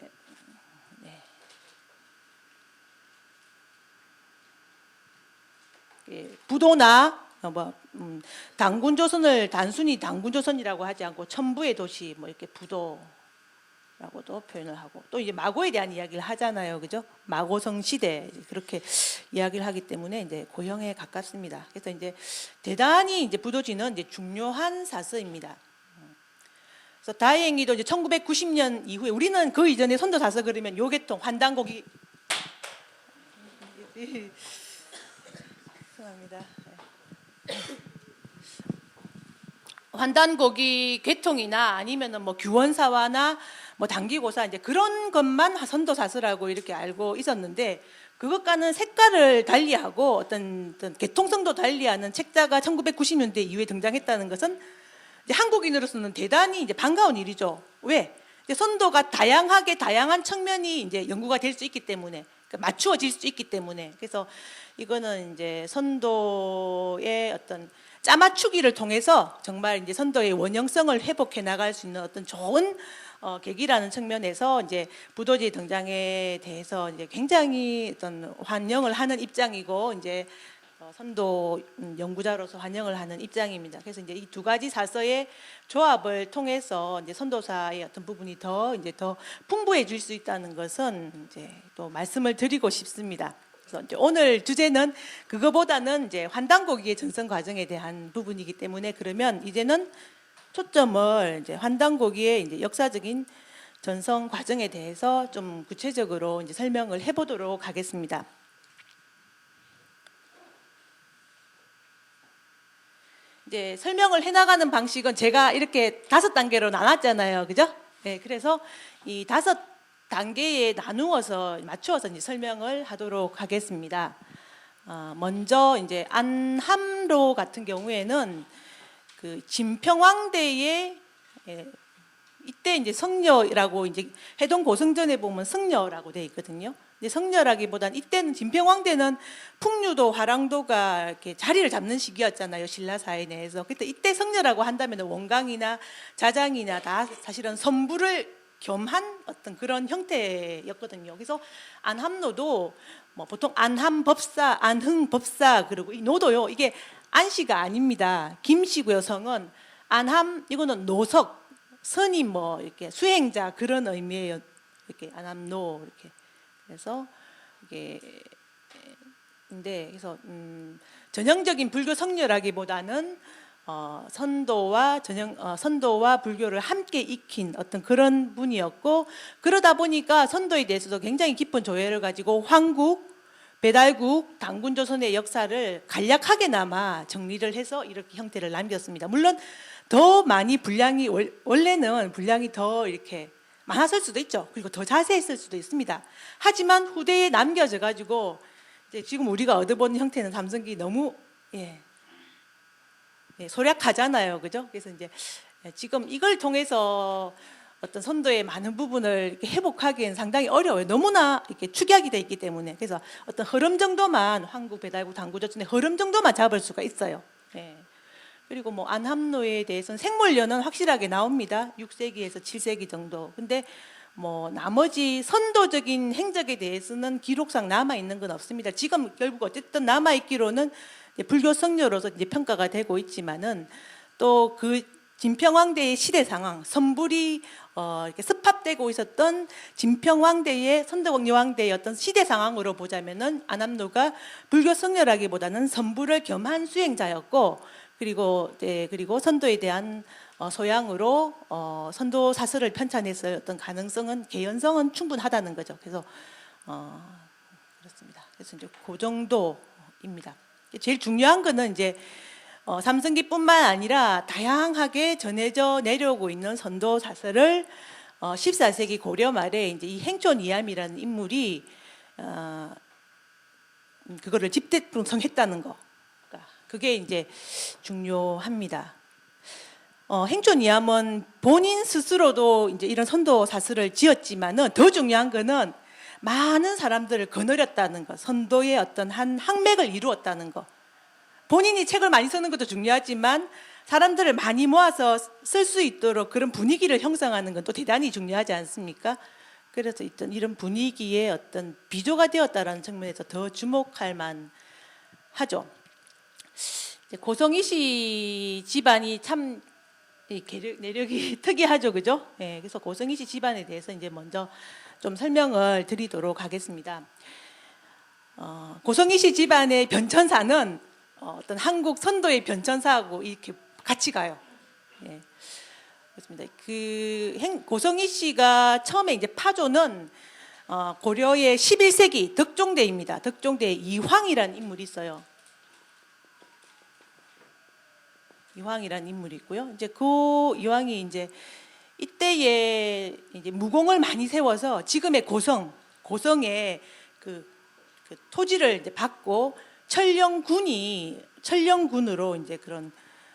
부도나 당군조선을 단순히 당군조선이라고 하지 않고 천부의 도시 뭐 이렇게 부도라고도 표현을 하고, 또 이제 마고에 대한 이야기를 하잖아요, 그죠? 마고성 시대 그렇게 이야기를 하기 때문에 이제 고형에 가깝습니다. 그래서 이제 대단히 이제 부도지는 이제 중요한 사서입니다. 그래서 다행히도 이제 1990년 이후에, 우리는 그 이전에 선도사서 그러면 요계통 환단고기 죄송합니다. 환단고기 계통이나 아니면은 뭐 규원사화나 뭐 단기고사 이제 그런 것만 선도사서라고 이렇게 알고 있었는데, 그것과는 색깔을 달리하고 어떤 계통성도 달리하는 책자가 1990년대 이후에 등장했다는 것은 이제 한국인으로서는 대단히 이제 반가운 일이죠. 왜? 이제 선도가 다양한 측면이 이제 연구가 될 수 있기 때문에, 맞추어질 수 있기 때문에. 그래서 이거는 이제 선도의 어떤 짜맞추기를 통해서 정말 이제 선도의 원형성을 회복해 나갈 수 있는 어떤 좋은 계기라는 측면에서 이제 부도지 등장에 대해서 이제 굉장히 어떤 환영을 하는 입장이고, 이제 선도 연구자로서 환영을 하는 입장입니다. 그래서 이제 이 두 가지 사서의 조합을 통해서 이제 선도사의 어떤 부분이 더 풍부해질 수 있다는 것은 이제 또 말씀을 드리고 싶습니다. 그래서 이제 오늘 주제는 그거보다는 이제 환단고기의 전성 과정에 대한 부분이기 때문에, 그러면 이제는 초점을 이제 환단고기의 이제 역사적인 전성 과정에 대해서 좀 구체적으로 이제 설명을 해보도록 하겠습니다. 이제 설명을 해나가는 방식은 제가 이렇게 5단계로 나눴잖아요, 그죠? 네, 그래서 이 5단계에 나누어서 맞추어서 이제 설명을 하도록 하겠습니다. 먼저 이제 안함로 같은 경우에는 그 진평왕대의 이때 이제 성녀라고, 이제 해동 고승전에 보면 성녀라고 되어 있거든요. 근데 성녀라기보단 이때는 진평왕대는 풍류도 화랑도가 이렇게 자리를 잡는 시기였잖아요, 신라 사회 내에서. 그때 이때 성녀라고 한다면 원강이나 자장이나 다 사실은 선부를 겸한 어떤 그런 형태였거든요. 그래서 안함노도 뭐 보통 안함법사, 안흥법사 그리고 이 노도요. 이게 안씨가 아닙니다. 김씨고요. 성은 안함 이거는 노석, 스님 뭐 이렇게 수행자 그런 의미예요. 이렇게 안함노 이렇게. 그래서 이게 근데 그래서 전형적인 불교 성녀라기보다는 선도와 불교를 함께 익힌 어떤 그런 분이었고, 그러다 보니까 선도에 대해서도 굉장히 깊은 조예를 가지고 황국, 배달국, 당군조선의 역사를 간략하게나마 정리를 해서 이렇게 형태를 남겼습니다. 물론 더 많이 분량이 원래는 분량이 더 이렇게 많았을 수도 있죠. 그리고 더 자세했을 수도 있습니다. 하지만 후대에 남겨져 가지고 이제 지금 우리가 얻어본 형태는 삼성기 너무 소략하잖아요, 그죠? 그래서 이제 지금 이걸 통해서 어떤 선도의 많은 부분을 이렇게 회복하기엔 상당히 어려워요. 너무나 이렇게 축약이 돼 있기 때문에. 그래서 어떤 흐름 정도만 황국, 배달국, 당구조선의 흐름 정도만 잡을 수가 있어요. 그리고 뭐 안함노에 대해서는 생물련은 확실하게 나옵니다. 6세기에서 7세기 정도. 근데 뭐 나머지 선도적인 행적에 대해서는 기록상 남아 있는 건 없습니다. 지금 결국 어쨌든 남아 있기로는 불교 성녀로서 이제 평가가 되고 있지만은 또 그 진평왕대의 시대 상황, 선불이 이렇게 습합되고 있었던 진평왕대의 선덕여왕대의 어떤 시대 상황으로 보자면은 안함노가 불교 성녀라기보다는 선불을 겸한 수행자였고, 그리고 선도에 대한 소양으로 선도 사설을 편찬했을 어떤 가능성은 개연성은 충분하다는 거죠. 그래서 그렇습니다. 그래서 이제 그 정도입니다. 제일 중요한 거는 이제 삼성기뿐만 아니라 다양하게 전해져 내려오고 있는 선도 사설을 14세기 고려 말에 이제 이 행촌 이암이라는 인물이 그거를 집대풍성했다는 거. 그게 이제 중요합니다. 행촌 이암은 본인 스스로도 이제 이런 선도 사설을 지었지만은 더 중요한 거는 많은 사람들을 거느렸다는 것, 선도의 어떤 한 항맥을 이루었다는 것. 본인이 책을 많이 쓰는 것도 중요하지만 사람들을 많이 모아서 쓸 수 있도록 그런 분위기를 형성하는 건 또 대단히 중요하지 않습니까? 그래서 이런 분위기의 어떤 비조가 되었다라는 측면에서 더 주목할 만하죠. 고성희 씨 집안이 참 내력이 특이하죠, 그죠? 그래서 고성희 씨 집안에 대해서 이제 먼저 좀 설명을 드리도록 하겠습니다. 고성희 씨 집안의 변천사는 어떤 한국 선도의 변천사하고 이렇게 같이 가요. 그렇습니다. 고성희 씨가 처음에 이제 파조는 고려의 11세기 덕종대입니다. 덕종대 이황이라는 인물이 있어요. 이황이라는 인물이 있고요. 이제 그 이황이 이제 이때에 이제 무공을 많이 세워서 지금의 고성의 그 토지를 이제 받고 천령군으로 이제 그런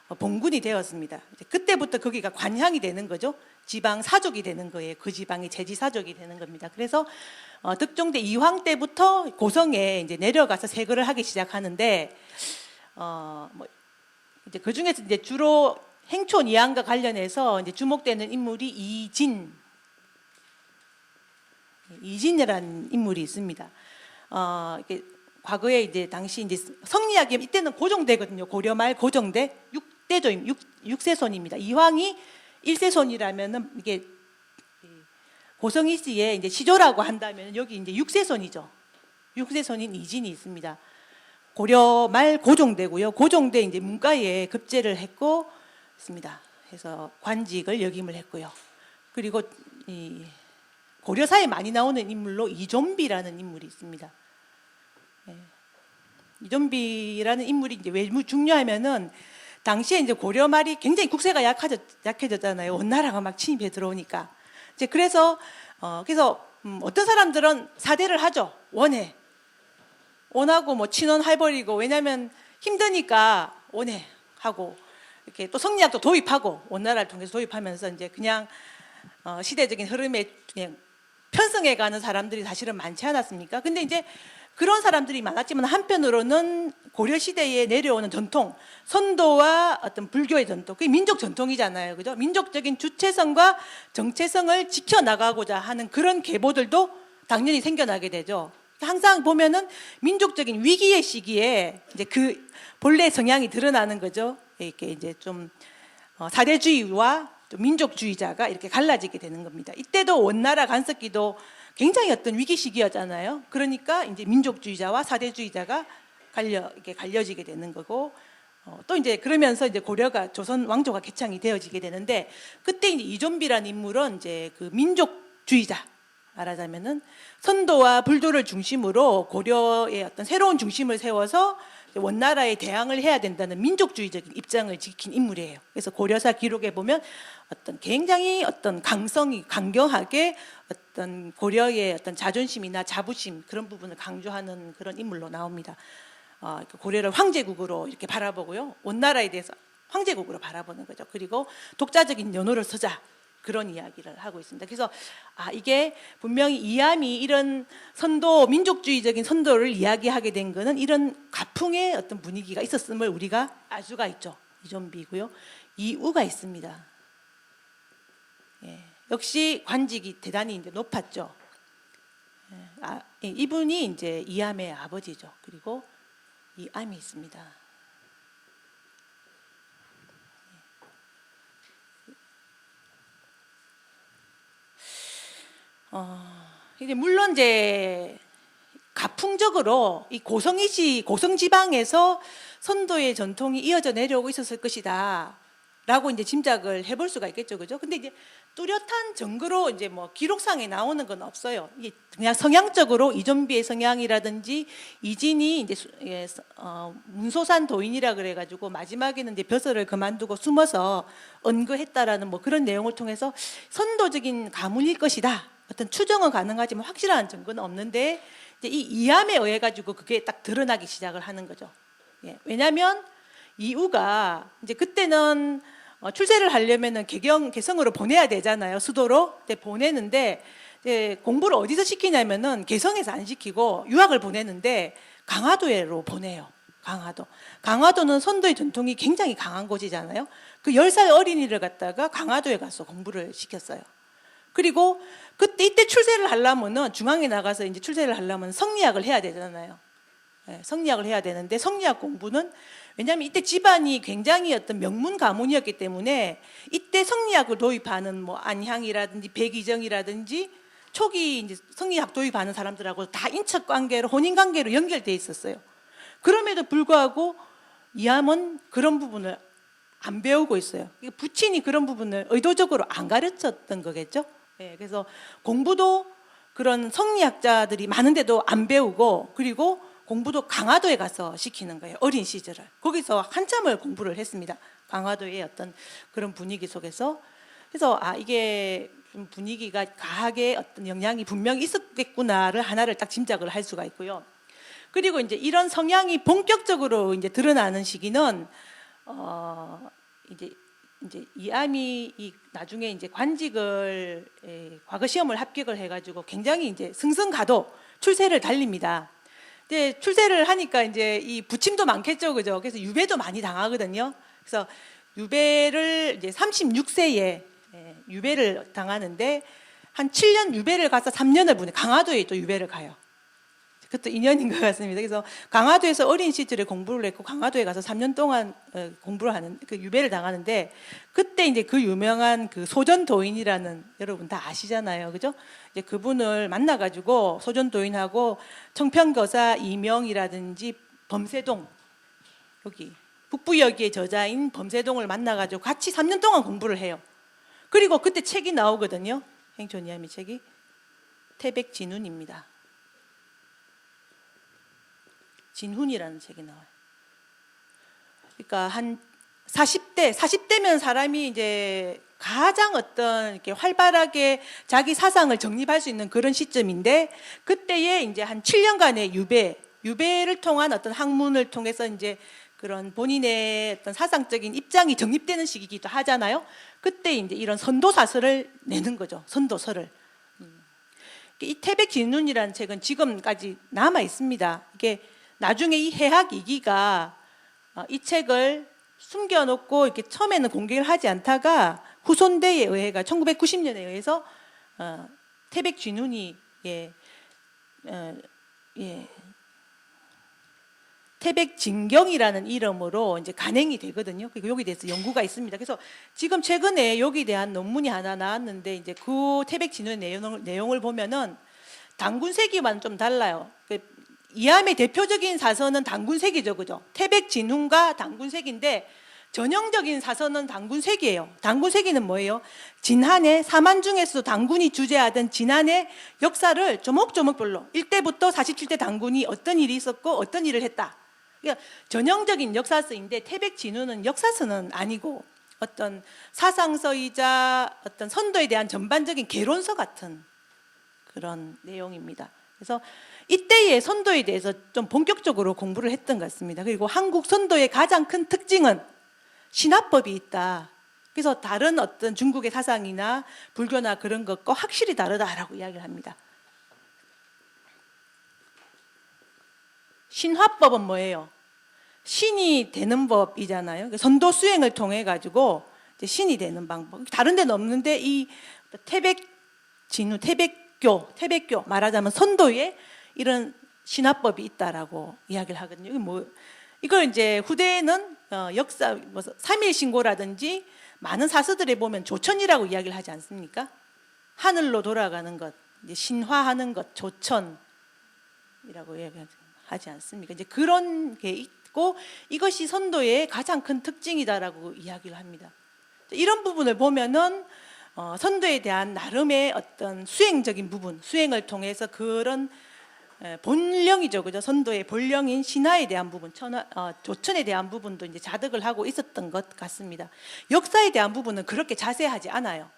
봉군이 되었습니다. 이제 그때부터 거기가 관향이 되는 거죠. 지방 사족이 되는 거예요. 그 지방이 제지 사족이 되는 겁니다. 그래서 덕종대 이황 때부터 고성에 이제 내려가서 세거를 하기 시작하는데 뭐 이제 그 중에서 이제 주로 행촌 이황과 관련해서 이제 주목되는 인물이 이진이라는 인물이 있습니다. 이렇게 과거에 이제 당시 이제 성리학이 이때는 고종대거든요. 고려 말 고종대 6대조임 6세손입니다. 이황이 1세손이라면은 이게 고성희 씨의 이제 시조라고 한다면 여기 이제 6세손이죠. 6세손인 이진이 있습니다. 고려 말 고종대고요. 고종대 이제 문과에 급제를 했고 있습니다. 그래서 관직을 역임을 했고요. 그리고 이 고려사에 많이 나오는 인물로 이좀비라는 인물이 있습니다. 이좀비라는 인물이 이제 왜 중요하면은 당시에 이제 고려 말이 굉장히 국세가 약해졌잖아요. 원나라가 막 침입해 들어오니까. 이제 그래서 어떤 사람들은 사대를 하죠. 원하고 뭐 친원해버리고, 왜냐하면 힘드니까 원해 하고 이렇게 또 성리학도 도입하고 원나라를 통해서 도입하면서 이제 그냥 시대적인 흐름에 그냥 편성해가는 사람들이 사실은 많지 않았습니까? 근데 이제 그런 사람들이 많았지만 한편으로는 고려 시대에 내려오는 전통, 선도와 어떤 불교의 전통, 그게 민족 전통이잖아요, 그죠? 민족적인 주체성과 정체성을 지켜나가고자 하는 그런 계보들도 당연히 생겨나게 되죠. 항상 보면은 민족적인 위기의 시기에 이제 그 본래 성향이 드러나는 거죠. 이렇게 이제 좀 사대주의와 좀 민족주의자가 이렇게 갈라지게 되는 겁니다. 이때도 원나라 간섭기도 굉장히 어떤 위기 시기였잖아요. 그러니까 이제 민족주의자와 사대주의자가 이렇게 갈려지게 되는 거고, 또 이제 그러면서 이제 고려가 조선 왕조가 개창이 되어지게 되는데, 그때 이제 이존비라는 인물은 이제 그 민족주의자, 말하자면은 선도와 불도를 중심으로 고려의 어떤 새로운 중심을 세워서 원나라에 대항을 해야 된다는 민족주의적인 입장을 지킨 인물이에요. 그래서 고려사 기록에 보면 어떤 굉장히 어떤 강경하게 어떤 고려의 어떤 자존심이나 자부심 그런 부분을 강조하는 그런 인물로 나옵니다. 고려를 황제국으로 이렇게 바라보고요, 원나라에 대해서 황제국으로 바라보는 거죠. 그리고 독자적인 연호를 서자, 그런 이야기를 하고 있습니다. 그래서 이게 분명히 이암이 이런 선도, 민족주의적인 선도를 이야기하게 된 거는 이런 가풍의 어떤 분위기가 있었음을 우리가 알 수가 있죠. 이존비고요. 이우가 있습니다. 예, 역시 관직이 대단히 이제 높았죠. 이분이 이제 이암의 아버지죠. 그리고 이암이 있습니다. 이제 물론 이제 가풍적으로 이 고성이시 고성 지방에서 선도의 전통이 이어져 내려오고 있었을 것이다라고 이제 짐작을 해볼 수가 있겠죠, 그죠? 근데 이제 뚜렷한 증거로 이제 뭐 기록상에 나오는 건 없어요. 이게 그냥 성향적으로 이존비의 성향이라든지 이진이 이제 문소산 도인이라 그래가지고 마지막에는 이제 벼슬을 그만두고 숨어서 언거했다라는 뭐 그런 내용을 통해서 선도적인 가문일 것이다. 어떤 추정은 가능하지만 확실한 증거는 없는데 이제 이 이암에 의해 가지고 그게 딱 드러나기 시작을 하는 거죠. 예, 왜냐하면 이우가 이제 그때는 출세를 하려면은 개성으로 보내야 되잖아요, 수도로. 보내는데 이제 공부를 어디서 시키냐면은 개성에서 안 시키고 유학을 보내는데 강화도로 보내요. 강화도는 선도의 전통이 굉장히 강한 곳이잖아요. 그 10살 어린이를 갖다가 강화도에 가서 공부를 시켰어요. 그리고 이때 출세를 하려면은 중앙에 나가서 이제 출세를 하려면 성리학을 해야 되잖아요. 네, 성리학을 해야 되는데 성리학 공부는 왜냐하면 이때 집안이 굉장히 어떤 명문 가문이었기 때문에 이때 성리학을 도입하는 뭐 안향이라든지 백이정이라든지 초기 이제 성리학 도입하는 사람들하고 다 인척 관계로 혼인 관계로 연결돼 있었어요. 그럼에도 불구하고 이암은 그런 부분을 안 배우고 있어요. 부친이 그런 부분을 의도적으로 안 가르쳤던 거겠죠. 네, 그래서 공부도 그런 성리학자들이 많은데도 안 배우고, 그리고 공부도 강화도에 가서 시키는 거예요. 어린 시절을 거기서 한참을 공부를 했습니다. 강화도의 어떤 그런 분위기 속에서. 그래서 이게 좀 분위기가 가하게 어떤 영향이 분명히 있었겠구나를 하나를 딱 짐작을 할 수가 있고요. 그리고 이제 이런 성향이 본격적으로 이제 드러나는 시기는 이제 이암이 나중에 이제 관직을 과거 시험을 합격을 해가지고 굉장히 이제 승승가도 출세를 달립니다. 이제 출세를 하니까 이제 이 부침도 많겠죠, 그죠? 그래서 유배도 많이 당하거든요. 그래서 유배를 이제 36세에 유배를 당하는데 한 7년 유배를 가서 3년을 보내. 강화도에 또 유배를 가요. 그것도 인연인 것 같습니다. 그래서 강화도에서 어린 시절에 공부를 했고 강화도에 가서 3년 동안 공부를 하는 그 유배를 당하는데, 그때 이제 그 유명한 그 소전도인이라는, 여러분 다 아시잖아요, 그죠? 이제 그분을 만나가지고 소전도인하고 청평거사 이명이라든지 범세동, 여기 북부여기의 저자인 범세동을 만나가지고 같이 3년 동안 공부를 해요. 그리고 그때 책이 나오거든요. 행촌이암이 책이 태백진훈입니다. 진훈이라는 책이 나와요. 그러니까 한 40대면 사람이 이제 가장 어떤 이렇게 활발하게 자기 사상을 정립할 수 있는 그런 시점인데, 그때에 이제 한 7년간의 유배를 통한 어떤 학문을 통해서 이제 그런 본인의 어떤 사상적인 입장이 정립되는 시기이기도 하잖아요. 그때 이제 이런 선도사설을 내는 거죠. 선도설을. 이 태백진운이라는 책은 지금까지 남아 있습니다. 이게 나중에 이 해학 2기가 이 책을 숨겨놓고 이렇게 처음에는 공개를 하지 않다가 후손대에 의해가 1990년에 의해서 태백진운이 태백진경이라는 이름으로 이제 간행이 되거든요. 그리고 여기 대해서 연구가 있습니다. 그래서 지금 최근에 여기 대한 논문이 하나 나왔는데 이제 그 태백진운의 내용을 보면은 단군세기와는 좀 달라요. 이암의 대표적인 사서는 단군세기죠, 그죠? 태백진운과 단군세기인데 전형적인 사서는 단군세기예요. 단군세기는 뭐예요? 진한의 사만 중에서 단군이 주재하던 진한의 역사를 조목조목별로 1대부터 47대 단군이 어떤 일이 있었고 어떤 일을 했다. 그러니까 전형적인 역사서인데 태백진운은 역사서는 아니고 어떤 사상서이자 어떤 선도에 대한 전반적인 개론서 같은 그런 내용입니다. 그래서 이때의 선도에 대해서 좀 본격적으로 공부를 했던 것 같습니다. 그리고 한국 선도의 가장 큰 특징은 신화법이 있다. 그래서 다른 어떤 중국의 사상이나 불교나 그런 것과 확실히 다르다라고 이야기를 합니다. 신화법은 뭐예요? 신이 되는 법이잖아요. 선도 수행을 통해 가지고 신이 되는 방법. 다른 데는 없는데 이 태백진운, 태백교 말하자면 선도에 이런 신화법이 있다라고 이야기를 하거든요. 이걸 이제 후대에는 역사 삼일신고라든지 많은 사서들에 보면 조천이라고 이야기를 하지 않습니까? 하늘로 돌아가는 것, 이제 신화하는 것, 조천이라고 이야기하지 않습니까? 이제 그런 게 있고 이것이 선도의 가장 큰 특징이다라고 이야기를 합니다. 이런 부분을 보면은 선도에 대한 나름의 어떤 수행적인 부분, 수행을 통해서 그런 본령이죠, 그죠? 선도의 본령인 신화에 대한 부분, 조천에 대한 부분도 이제 자득을 하고 있었던 것 같습니다. 역사에 대한 부분은 그렇게 자세하지 않아요.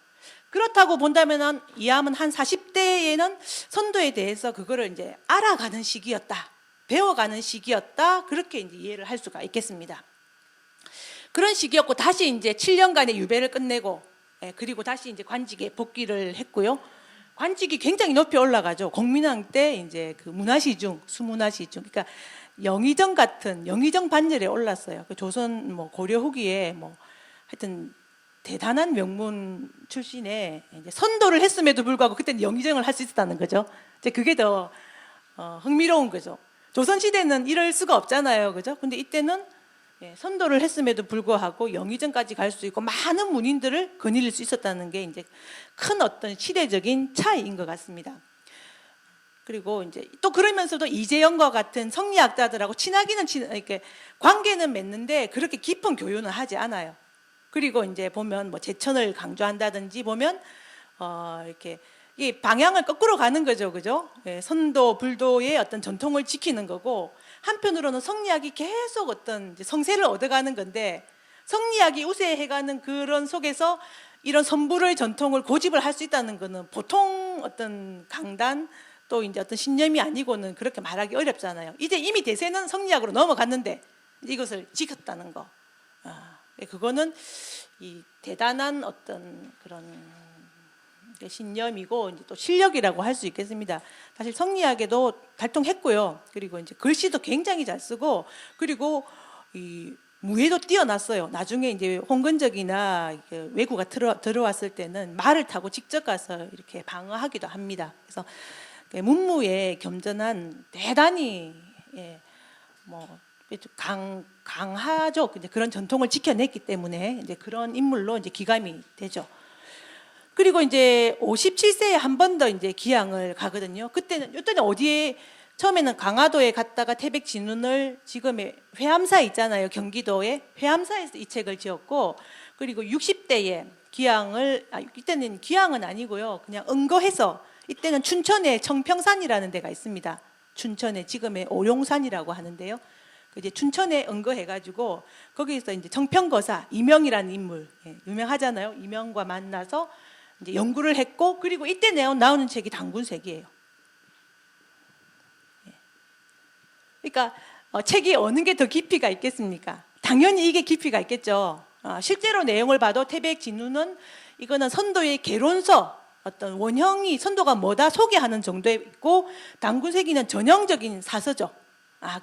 그렇다고 본다면은 이암은 한 40대에는 선도에 대해서 그거를 이제 알아가는 시기였다, 배워가는 시기였다, 그렇게 이제 이해를 할 수가 있겠습니다. 그런 시기였고 다시 이제 7년간의 유배를 끝내고 그리고 다시 이제 관직에 복귀를 했고요. 관직이 굉장히 높이 올라가죠. 공민왕 때 이제 그 문화시중, 수문화시중, 그러니까 영의정 같은 영의정 반열에 올랐어요. 그 조선 고려 후기에 하여튼 대단한 명문 출신의 이제 선도를 했음에도 불구하고 그때는 영의정을 할 수 있었다는 거죠. 이제 그게 더 흥미로운 거죠. 조선 시대는 이럴 수가 없잖아요, 그죠? 근데 이때는 선도를 했음에도 불구하고 영의정까지 갈 수 있고 많은 문인들을 거닐릴 수 있었다는 게 이제 큰 어떤 시대적인 차이인 것 같습니다. 그리고 이제 또 그러면서도 이재영과 같은 성리학자들하고 친하기는 이렇게 관계는 맺는데 그렇게 깊은 교류는 하지 않아요. 그리고 이제 보면 제천을 강조한다든지 보면 이렇게 이 방향을 거꾸로 가는 거죠, 그죠? 선도 불도의 어떤 전통을 지키는 거고 한편으로는 성리학이 계속 어떤 성세를 얻어가는 건데 성리학이 우세해가는 그런 속에서 이런 선불의 전통을 고집을 할 수 있다는 것은 보통 어떤 강단 또 이제 어떤 신념이 아니고는 그렇게 말하기 어렵잖아요. 이제 이미 대세는 성리학으로 넘어갔는데 이것을 지켰다는 거, 그거는 이 대단한 어떤 그런 신념이고 이제 또 실력이라고 할 수 있겠습니다. 사실 성리학에도 달동했고요. 그리고 이제 글씨도 굉장히 잘 쓰고 그리고 이 무예도 뛰어났어요. 나중에 이제 홍건적이나 왜구가 들어왔을 때는 말을 타고 직접 가서 이렇게 방어하기도 합니다. 그래서 문무에 겸전한 대단히 강하죠. 그런 전통을 지켜냈기 때문에 이제 그런 인물로 이제 기감이 되죠. 그리고 이제 57세에 한 번 더 이제 기양을 가거든요. 그때는 어디에 처음에는 강화도에 갔다가 태백진운을 지금의 회암사 있잖아요. 경기도에 회암사에서 이 책을 지었고 그리고 60대에 기양을 이때는 기양은 아니고요. 그냥 응거해서 이때는 춘천에 청평산이라는 데가 있습니다. 춘천에 지금의 오룡산이라고 하는데요. 이제 춘천에 응거해가지고 거기서 이제 청평거사 이명이라는 인물 유명하잖아요. 이명과 만나서 이제 연구를 했고 그리고 이때 나오는 책이 단군세기예요. 그러니까 책이 어느 게 더 깊이가 있겠습니까? 당연히 이게 깊이가 있겠죠. 실제로 내용을 봐도 태백진운은 이거는 선도의 개론서, 어떤 원형이 선도가 뭐다 소개하는 정도에 있고 당군세기는 전형적인 사서죠.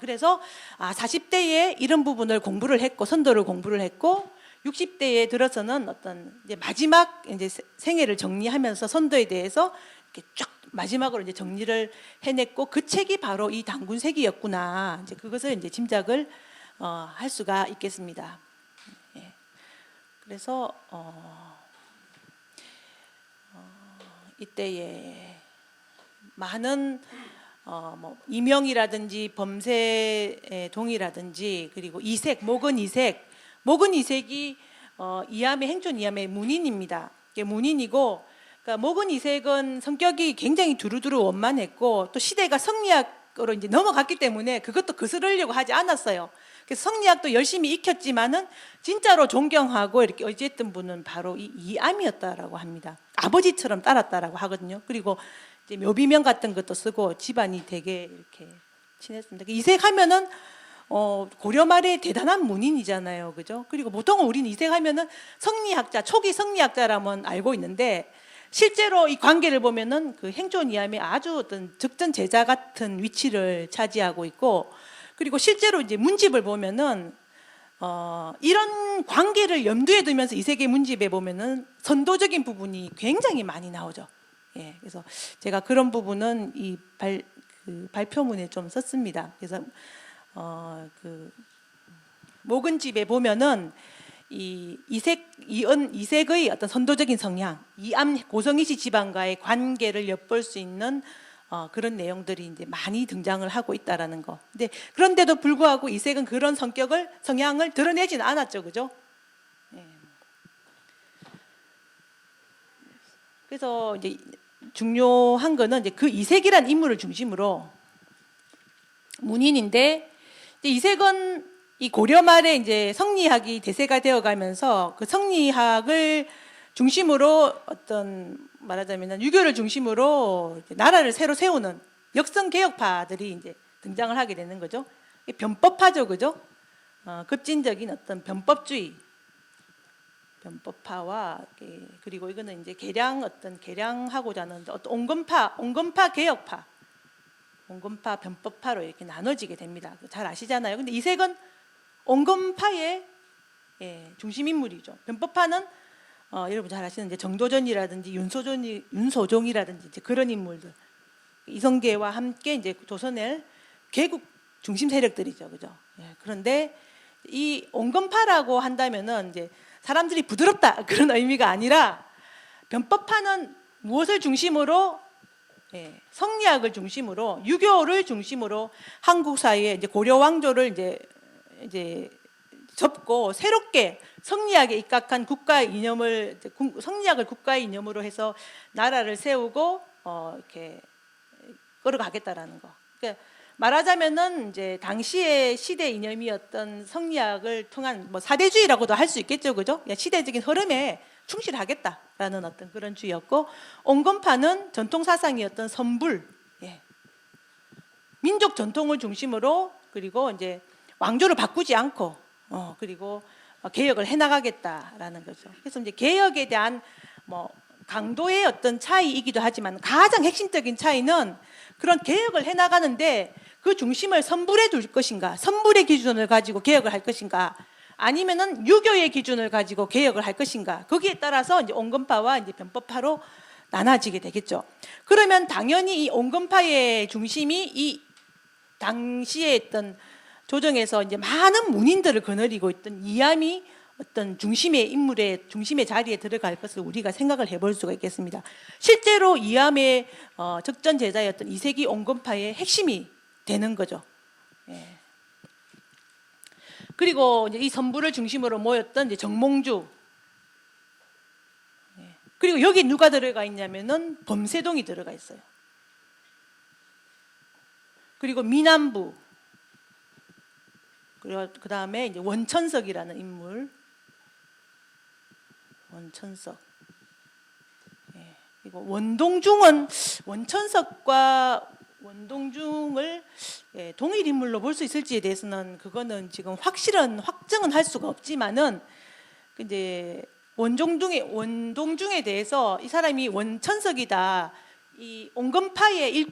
그래서 40대에 이런 부분을 공부를 했고 선도를 공부를 했고 60대에 들어서는 어떤 이제 마지막 이제 생애를 정리하면서 선도에 대해서 이렇게 쫙 마지막으로 이제 정리를 해냈고 그 책이 바로 이 당군세기였구나. 이제 그것을 이제 짐작을 할 수가 있겠습니다. 예. 그래서 이때에 많은 뭐 이명이라든지 범세동이라든지 그리고 이색, 목은 이색이 이암의 행촌 이암의 문인입니다. 이게 문인이고, 그러니까 목은 이색은 성격이 굉장히 두루두루 원만했고 또 시대가 성리학으로 이제 넘어갔기 때문에 그것도 거스르려고 하지 않았어요. 그래서 성리학도 열심히 익혔지만은 진짜로 존경하고 이렇게 의지했던 분은 바로 이 이암이었다라고 합니다. 아버지처럼 따랐다라고 하거든요. 그리고 이제 묘비명 같은 것도 쓰고 집안이 되게 이렇게 친했습니다. 이색하면은 고려 말에 대단한 문인이잖아요, 그죠? 그리고 보통은 우리는 이색하면은 성리학자, 초기 성리학자라면 알고 있는데 실제로 이 관계를 보면은 그 행촌 이암의 아주 어떤 적전 제자 같은 위치를 차지하고 있고. 그리고 실제로 이제 문집을 보면은 이런 관계를 염두에 두면서 이세계 문집에 보면은 선도적인 부분이 굉장히 많이 나오죠. 예, 그래서 제가 그런 부분은 이 발표문에 좀 썼습니다. 그래서 그 목은집에 보면은 이색의 어떤 선도적인 성향, 이암 고성이시 지방과의 관계를 엿볼 수 있는 그런 내용들이 이제 많이 등장을 하고 있다라는 거. 근데 그런데도 불구하고 이색은 그런 성향을 드러내지는 않았죠, 그죠? 예. 그래서 이제 중요한 거는 이제 그 이색이란 인물을 중심으로 문인인데 이색은 이 고려 말에 이제 성리학이 대세가 되어가면서 그 성리학을 중심으로 어떤 말하자면 유교를 중심으로 나라를 새로 세우는 역성 개혁파들이 이제 등장을 하게 되는 거죠. 변법파죠, 그죠? 급진적인 어떤 변법파와 그리고 이거는 이제 개량하고자 하는 어떤 온건파 개혁파, 온건파 변법파로 이렇게 나눠지게 됩니다. 잘 아시잖아요. 근데 이색은 온건파의 중심 인물이죠. 변법파는 여러분 잘 아시는 이제 정도전이라든지 윤소종이라든지 이제 그런 인물들, 이성계와 함께 이제 조선의 개국 중심 세력들이죠, 그죠? 예, 그런데 이 온건파라고 한다면은 이제 사람들이 부드럽다 그런 의미가 아니라 변법파는 무엇을 중심으로 성리학을 중심으로 유교를 중심으로 한국 사회에 이제 고려 왕조를 이제 접고 새롭게 성리학에 입각한 국가의 이념을 성리학을 국가의 이념으로 해서 나라를 세우고 이렇게 끌어가겠다라는 거. 그러니까 말하자면은 이제 당시의 시대 이념이었던 성리학을 통한 뭐 사대주의라고도 할 수 있겠죠, 그죠? 시대적인 흐름에 충실하겠다라는 어떤 그런 주의였고, 온건파는 전통 사상이었던 선불, 민족 전통을 중심으로 그리고 이제 왕조를 바꾸지 않고 그리고 개혁을 해나가겠다라는 거죠. 그래서 이제 개혁에 대한 뭐 강도의 어떤 차이이기도 하지만 가장 핵심적인 차이는 그런 개혁을 해나가는데 그 중심을 선불에 둘 것인가, 선불의 기준을 가지고 개혁을 할 것인가, 아니면은 유교의 기준을 가지고 개혁을 할 것인가, 거기에 따라서 이제 온건파와 이제 변법파로 나눠지게 되겠죠. 그러면 당연히 이 온건파의 중심이 이 당시에 있던 조정에서 이제 많은 문인들을 거느리고 있던 이암이 어떤 중심의 자리에 들어갈 것을 우리가 생각을 해볼 수가 있겠습니다. 실제로 이암의 적전 제자였던 이세기 온건파의 핵심이 되는 거죠. 그리고 이제 이 선부를 중심으로 모였던 이제 정몽주, 그리고 여기 누가 들어가 있냐면은 범세동이 들어가 있어요. 그리고 미남부, 그리고 그 다음에 이제 원천석이라는 인물, 원천석. 그리고 원동중은 원천석과 원동중을 동일 인물로 볼 수 있을지에 대해서는 그거는 지금 확정은 할 수가 없지만은 이제 원동중에 대해서 이 사람이 원천석이다. 이 온건파의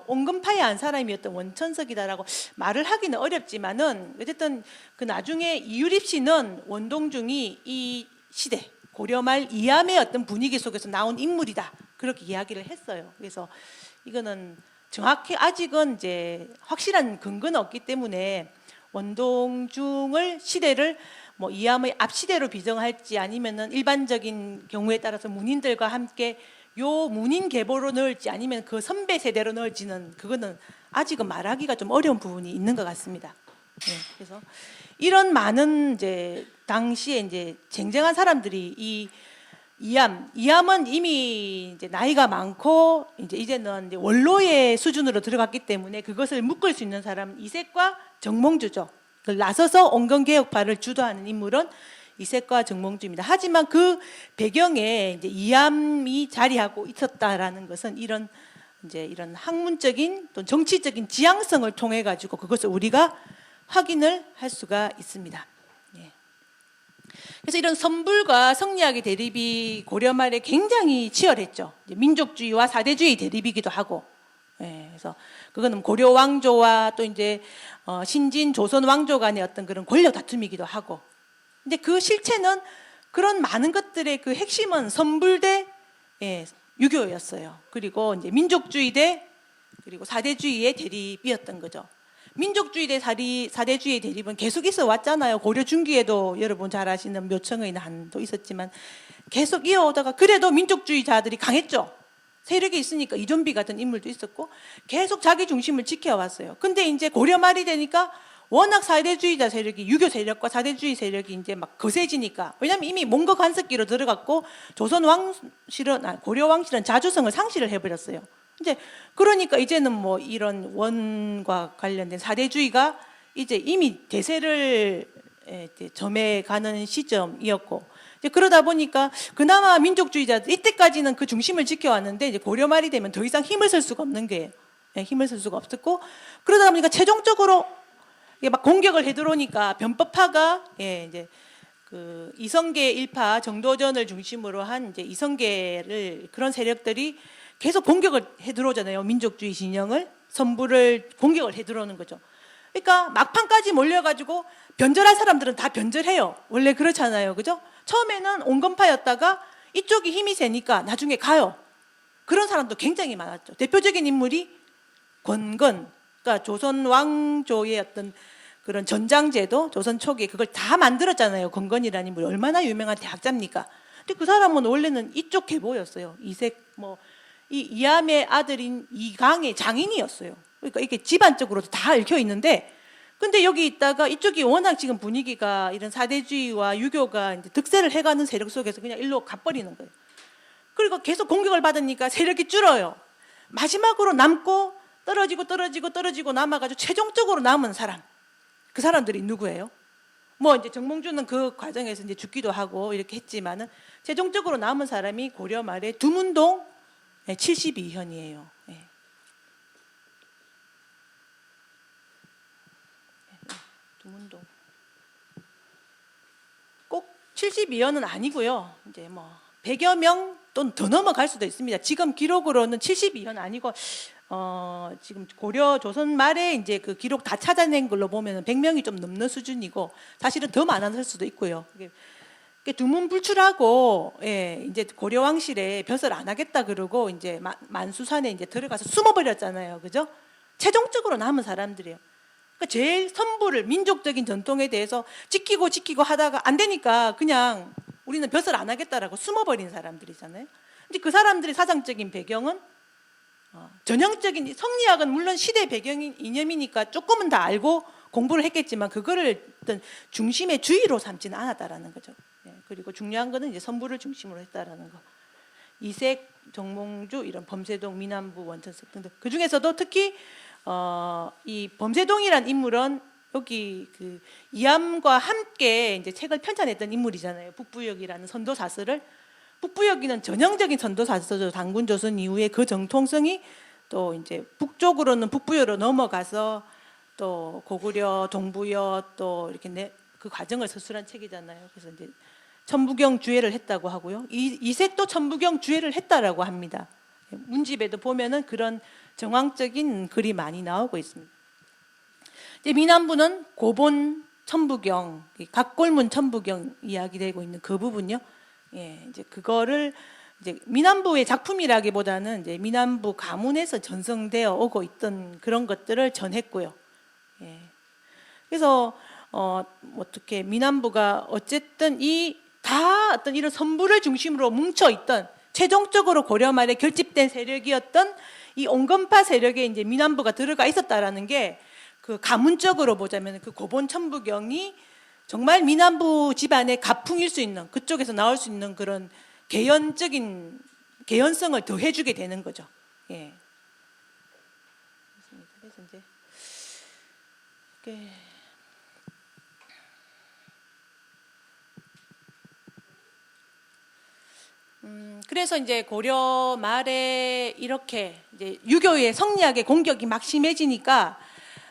온건파의 한 사람이었던 원천석이다라고 말을 하기는 어렵지만은 어쨌든 그 나중에 이유립씨는 원동중이 이 시대 고려 말 이암의 어떤 분위기 속에서 나온 인물이다 그렇게 이야기를 했어요. 그래서 이거는 정확히 아직은 이제 확실한 근거는 없기 때문에 원동중을 시대를 뭐 이암의 앞시대로 비정할지 아니면은 일반적인 경우에 따라서 문인들과 함께 요 문인 계보로 넣을지 아니면 그 선배 세대로 넣을지는 그거는 아직은 말하기가 좀 어려운 부분이 있는 것 같습니다. 네, 그래서 이런 많은 이제 당시에 이제 쟁쟁한 사람들이 이 이암은 이미 이제 나이가 많고 이제는 이제 원로의 수준으로 들어갔기 때문에 그것을 묶을 수 있는 사람 이색과 정몽주죠. 나서서 온건개혁파를 주도하는 인물은 이색과 정몽주입니다. 하지만 그 배경에 이제 이암이 자리하고 있었다라는 것은 이런 학문적인 또 정치적인 지향성을 통해 가지고 그것을 우리가 확인을 할 수가 있습니다. 예. 그래서 이런 선불과 성리학의 대립이 고려 말에 굉장히 치열했죠. 민족주의와 사대주의 대립이기도 하고. 예. 그래서 그거는 고려 왕조와 또 이제 신진 조선 왕조 간의 어떤 그런 권력 다툼이기도 하고. 근데 그 실체는 그런 많은 것들의 그 핵심은 선불 대 유교였어요. 그리고 이제 민족주의 대 그리고 사대주의의 대립이었던 거죠. 민족주의 대 사대주의의 대립은 계속 있어 왔잖아요. 고려 중기에도 여러분 잘 아시는 묘청의 난도 있었지만 계속 이어오다가 그래도 민족주의자들이 강했죠. 세력이 있으니까 이존비 같은 인물도 있었고 계속 자기 중심을 지켜왔어요. 근데 이제 고려 말이 되니까 워낙 사대주의자 세력이 유교 세력과 사대주의 세력이 이제 막 거세지니까 왜냐하면 이미 몽고 간섭기로 들어갔고 고려 왕실은 자주성을 상실을 해버렸어요. 이제 그러니까 이제는 뭐 이런 원과 관련된 사대주의가 이제 이미 대세를 점해가는 시점이었고 이제 그러다 보니까 그나마 민족주의자들 이때까지는 그 중심을 지켜왔는데 이제 고려 말이 되면 더 이상 힘을 쓸 수가 없는 거예요. 힘을 쓸 수가 없었고 그러다 보니까 최종적으로 막 공격을 해들어오니까 변법파가 이제 그 이성계 일파 정도전을 중심으로 한 이제 이성계를 그런 세력들이 계속 공격을 해들어오잖아요. 민족주의 진영을 선부를 공격을 해들어오는 거죠. 그러니까 막판까지 몰려가지고 변절할 사람들은 다 변절해요. 원래 그렇잖아요, 그죠? 처음에는 온건파였다가 이쪽이 힘이 세니까 나중에 가요. 그런 사람도 굉장히 많았죠. 대표적인 인물이 권건. 그러니까 조선 왕조의 어떤 그런 전장제도 조선 초기에 그걸 다 만들었잖아요. 권건이라는 인물이 얼마나 유명한 대학자입니까? 근데 그 사람은 원래는 이쪽 계보였어요. 이 이암의 아들인 이강의 장인이었어요. 그러니까 이게 집안적으로도 다 얽혀 있는데, 근데 여기 있다가 이쪽이 워낙 지금 분위기가 이런 사대주의와 유교가 이제 득세를 해가는 세력 속에서 그냥 일로 가버리는 거예요. 그리고 계속 공격을 받으니까 세력이 줄어요. 마지막으로 남고 떨어지고 남아가지고 최종적으로 남은 사람. 그 사람들이 누구예요? 뭐 이제 정몽주는 그 과정에서 이제 죽기도 하고 이렇게 했지만은 최종적으로 남은 사람이 고려 말에 두문동 72현이에요. 두문동. 꼭 72현은 아니고요. 이제 뭐 100여 명 또는 더 넘어갈 수도 있습니다. 지금 기록으로는 72현 아니고 지금 고려 조선 말에 이제 그 기록 다 찾아낸 걸로 보면 100명이 좀 넘는 수준이고 사실은 더 많았을 수도 있고요. 두문불출하고 이제 고려 왕실에 벼슬 안 하겠다 그러고 이제 만수산에 이제 들어가서 숨어버렸잖아요, 그죠? 최종적으로 남은 사람들이에요. 그러니까 제일 선부를 민족적인 전통에 대해서 지키고 하다가 안 되니까 그냥 우리는 벼슬 안 하겠다라고 숨어버린 사람들이잖아요. 근데 그 사람들의 사상적인 배경은 전형적인 성리학은 물론 시대 배경인 이념이니까 조금은 다 알고 공부를 했겠지만 그거를 어떤 중심의 주의로 삼지는 않았다라는 거죠. 그리고 중요한 거는 이제 선부를 중심으로 했다라는 거. 이색, 정몽주, 이런 범세동, 미남부, 원천석 등등. 그 중에서도 특히 이 범세동이란 인물은 여기 그 이암과 함께 이제 책을 편찬했던 인물이잖아요. 북부역이라는 선도사설을. 북부역이는 전형적인 선도사서죠. 단군조선 이후에 그 정통성이 또 이제 북쪽으로는 북부여로 넘어가서 또 고구려, 동부여 또 이렇게 그 과정을 서술한 책이잖아요. 그래서 이제 천부경 주애를 했다고 하고요. 이색도 천부경 주애를 했다라고 합니다. 문집에도 보면은 그런 정황적인 글이 많이 나오고 있습니다. 이제 미남부는 고본 천부경, 각골문 천부경 이야기되고 있는 그 부분요. 예, 이제 그거를 이제 미남부의 작품이라기보다는 이제 미남부 가문에서 전성되어 오고 있던 그런 것들을 전했고요. 예. 그래서 어떻게 미남부가 어쨌든 다 어떤 이런 선부를 중심으로 뭉쳐 있던 최종적으로 고려 말에 결집된 세력이었던 이 온건파 세력에 이제 미남부가 들어가 있었다라는 게 그 가문적으로 보자면 그 고본 천부경이 정말 미남부 집안의 가풍일 수 있는 그쪽에서 나올 수 있는 그런 개연성을 더해주게 되는 거죠. 예. 그래서 이제 이게 그래서 이제 고려 말에 이렇게 이제 유교의 성리학의 공격이 막 심해지니까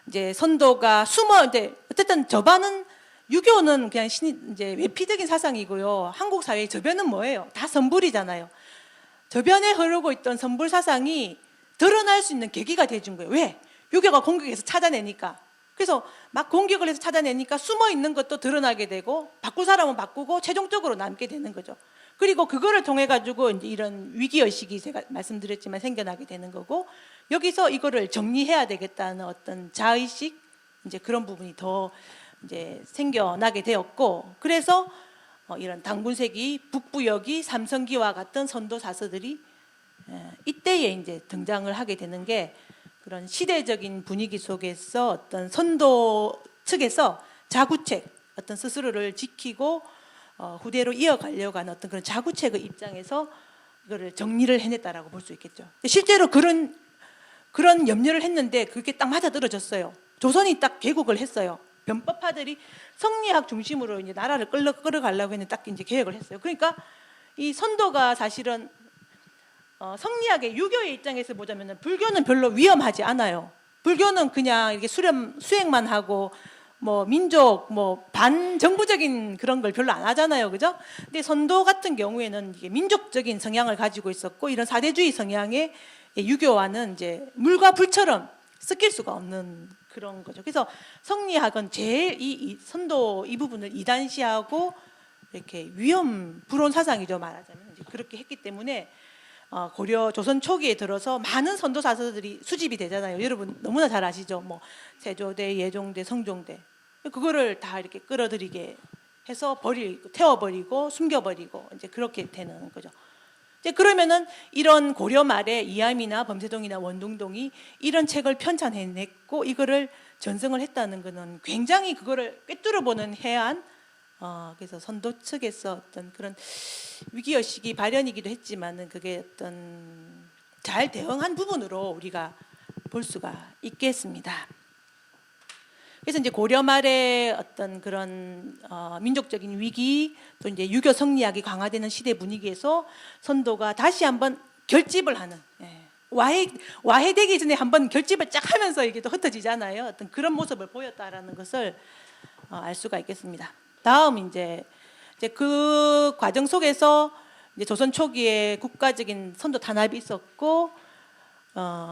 이제 선도가 이제 어쨌든 저반은 유교는 그냥 이제 외피적인 사상이고요. 한국 사회의 저변은 뭐예요? 다 선불이잖아요. 저변에 흐르고 있던 선불 사상이 드러날 수 있는 계기가 돼준 거예요. 왜? 유교가 공격해서 찾아내니까. 그래서 막 공격을 해서 찾아내니까 숨어 있는 것도 드러나게 되고 바꿀 사람은 바꾸고 최종적으로 남게 되는 거죠. 그리고 그거를 통해 가지고 이제 이런 위기 의식이 제가 말씀드렸지만 생겨나게 되는 거고, 여기서 이거를 정리해야 되겠다는 어떤 자의식, 이제 그런 부분이 더 이제 생겨나게 되었고, 그래서 이런 당군세기, 북부여기, 삼성기와 같은 선도 사서들이 이때에 이제 등장을 하게 되는 게, 그런 시대적인 분위기 속에서 어떤 선도 측에서 자구책, 어떤 스스로를 지키고 후대로 이어가려고 하는 어떤 그런 자구책의 입장에서 이거를 정리를 해냈다라고 볼 수 있겠죠. 실제로 그런 염려를 했는데 그게 딱 맞아떨어졌어요. 조선이 딱 개국을 했어요. 변법파들이 성리학 중심으로 이제 나라를 끌어가려고 했는데 딱 이제 계획을 했어요. 그러니까 이 선도가 사실은 성리학의 유교의 입장에서 보자면 불교는 별로 위험하지 않아요. 불교는 그냥 이렇게 수행만 하고 뭐 민족 반정부적인 그런 걸 별로 안 하잖아요, 그죠? 근데 선도 같은 경우에는 이게 민족적인 성향을 가지고 있었고, 이런 사대주의 성향의 유교와는 이제 물과 불처럼 섞일 수가 없는 그런 거죠. 그래서 성리학은 제일 이 선도 이 부분을 이단시하고 이렇게 불온 사상이죠, 말하자면. 이제 그렇게 했기 때문에 고려 조선 초기에 들어서 많은 선도 사서들이 수집이 되잖아요. 여러분 너무나 잘 아시죠? 뭐 세조대, 예종대, 성종대, 그거를 다 이렇게 끌어들이게 해서 태워버리고 숨겨버리고 이제 그렇게 되는 거죠. 이제 그러면은 이런 고려 말에 이암이나 범세동이나 원둥동이 이런 책을 편찬해냈고 이거를 전승을 했다는 것은 굉장히 그거를 꿰뚫어보는 해안, 그래서 선도 측에서 어떤 그런 위기의식이 발현이기도 했지만은 그게 어떤 잘 대응한 부분으로 우리가 볼 수가 있겠습니다. 그래서 이제 고려 말에 어떤 그런 민족적인 위기, 또 이제 유교 성리학이 강화되는 시대 분위기에서 선도가 다시 한번 결집을 하는, 와해되기 전에 한번 결집을 쫙 하면서 이게 또 흩어지잖아요. 어떤 그런 모습을 보였다라는 것을 알 수가 있겠습니다. 다음 이제 그 과정 속에서 이제 조선 초기에 국가적인 선도 탄압이 있었고,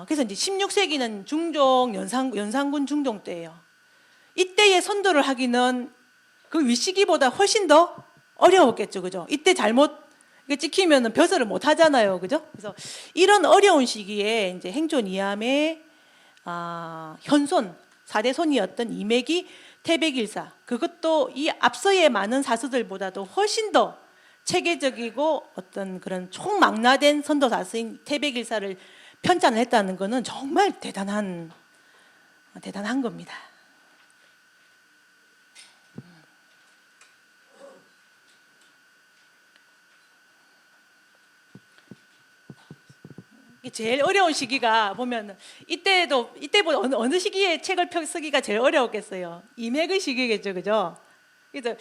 그래서 이제 16세기는 중종 연산군 중종 때예요. 이때의 선도를 하기는 그 위시기보다 훨씬 더 어려웠겠죠, 그죠? 이때 잘못 찍히면은 벼슬을 못 하잖아요, 그죠? 그래서 이런 어려운 시기에 이제 행존 이암의 현손 4대 손이었던 이맥이 태백일사, 그것도 이 앞서의 많은 사서들보다도 훨씬 더 체계적이고 어떤 그런 총망라된 선도 사서인 태백일사를 편찬을 했다는 것은 정말 대단한 겁니다. 제일 어려운 시기가 보면 이때보다 어느 시기에 책을 쓰기가 제일 어려웠겠어요. 이맥의 시기겠죠, 그죠? 그래서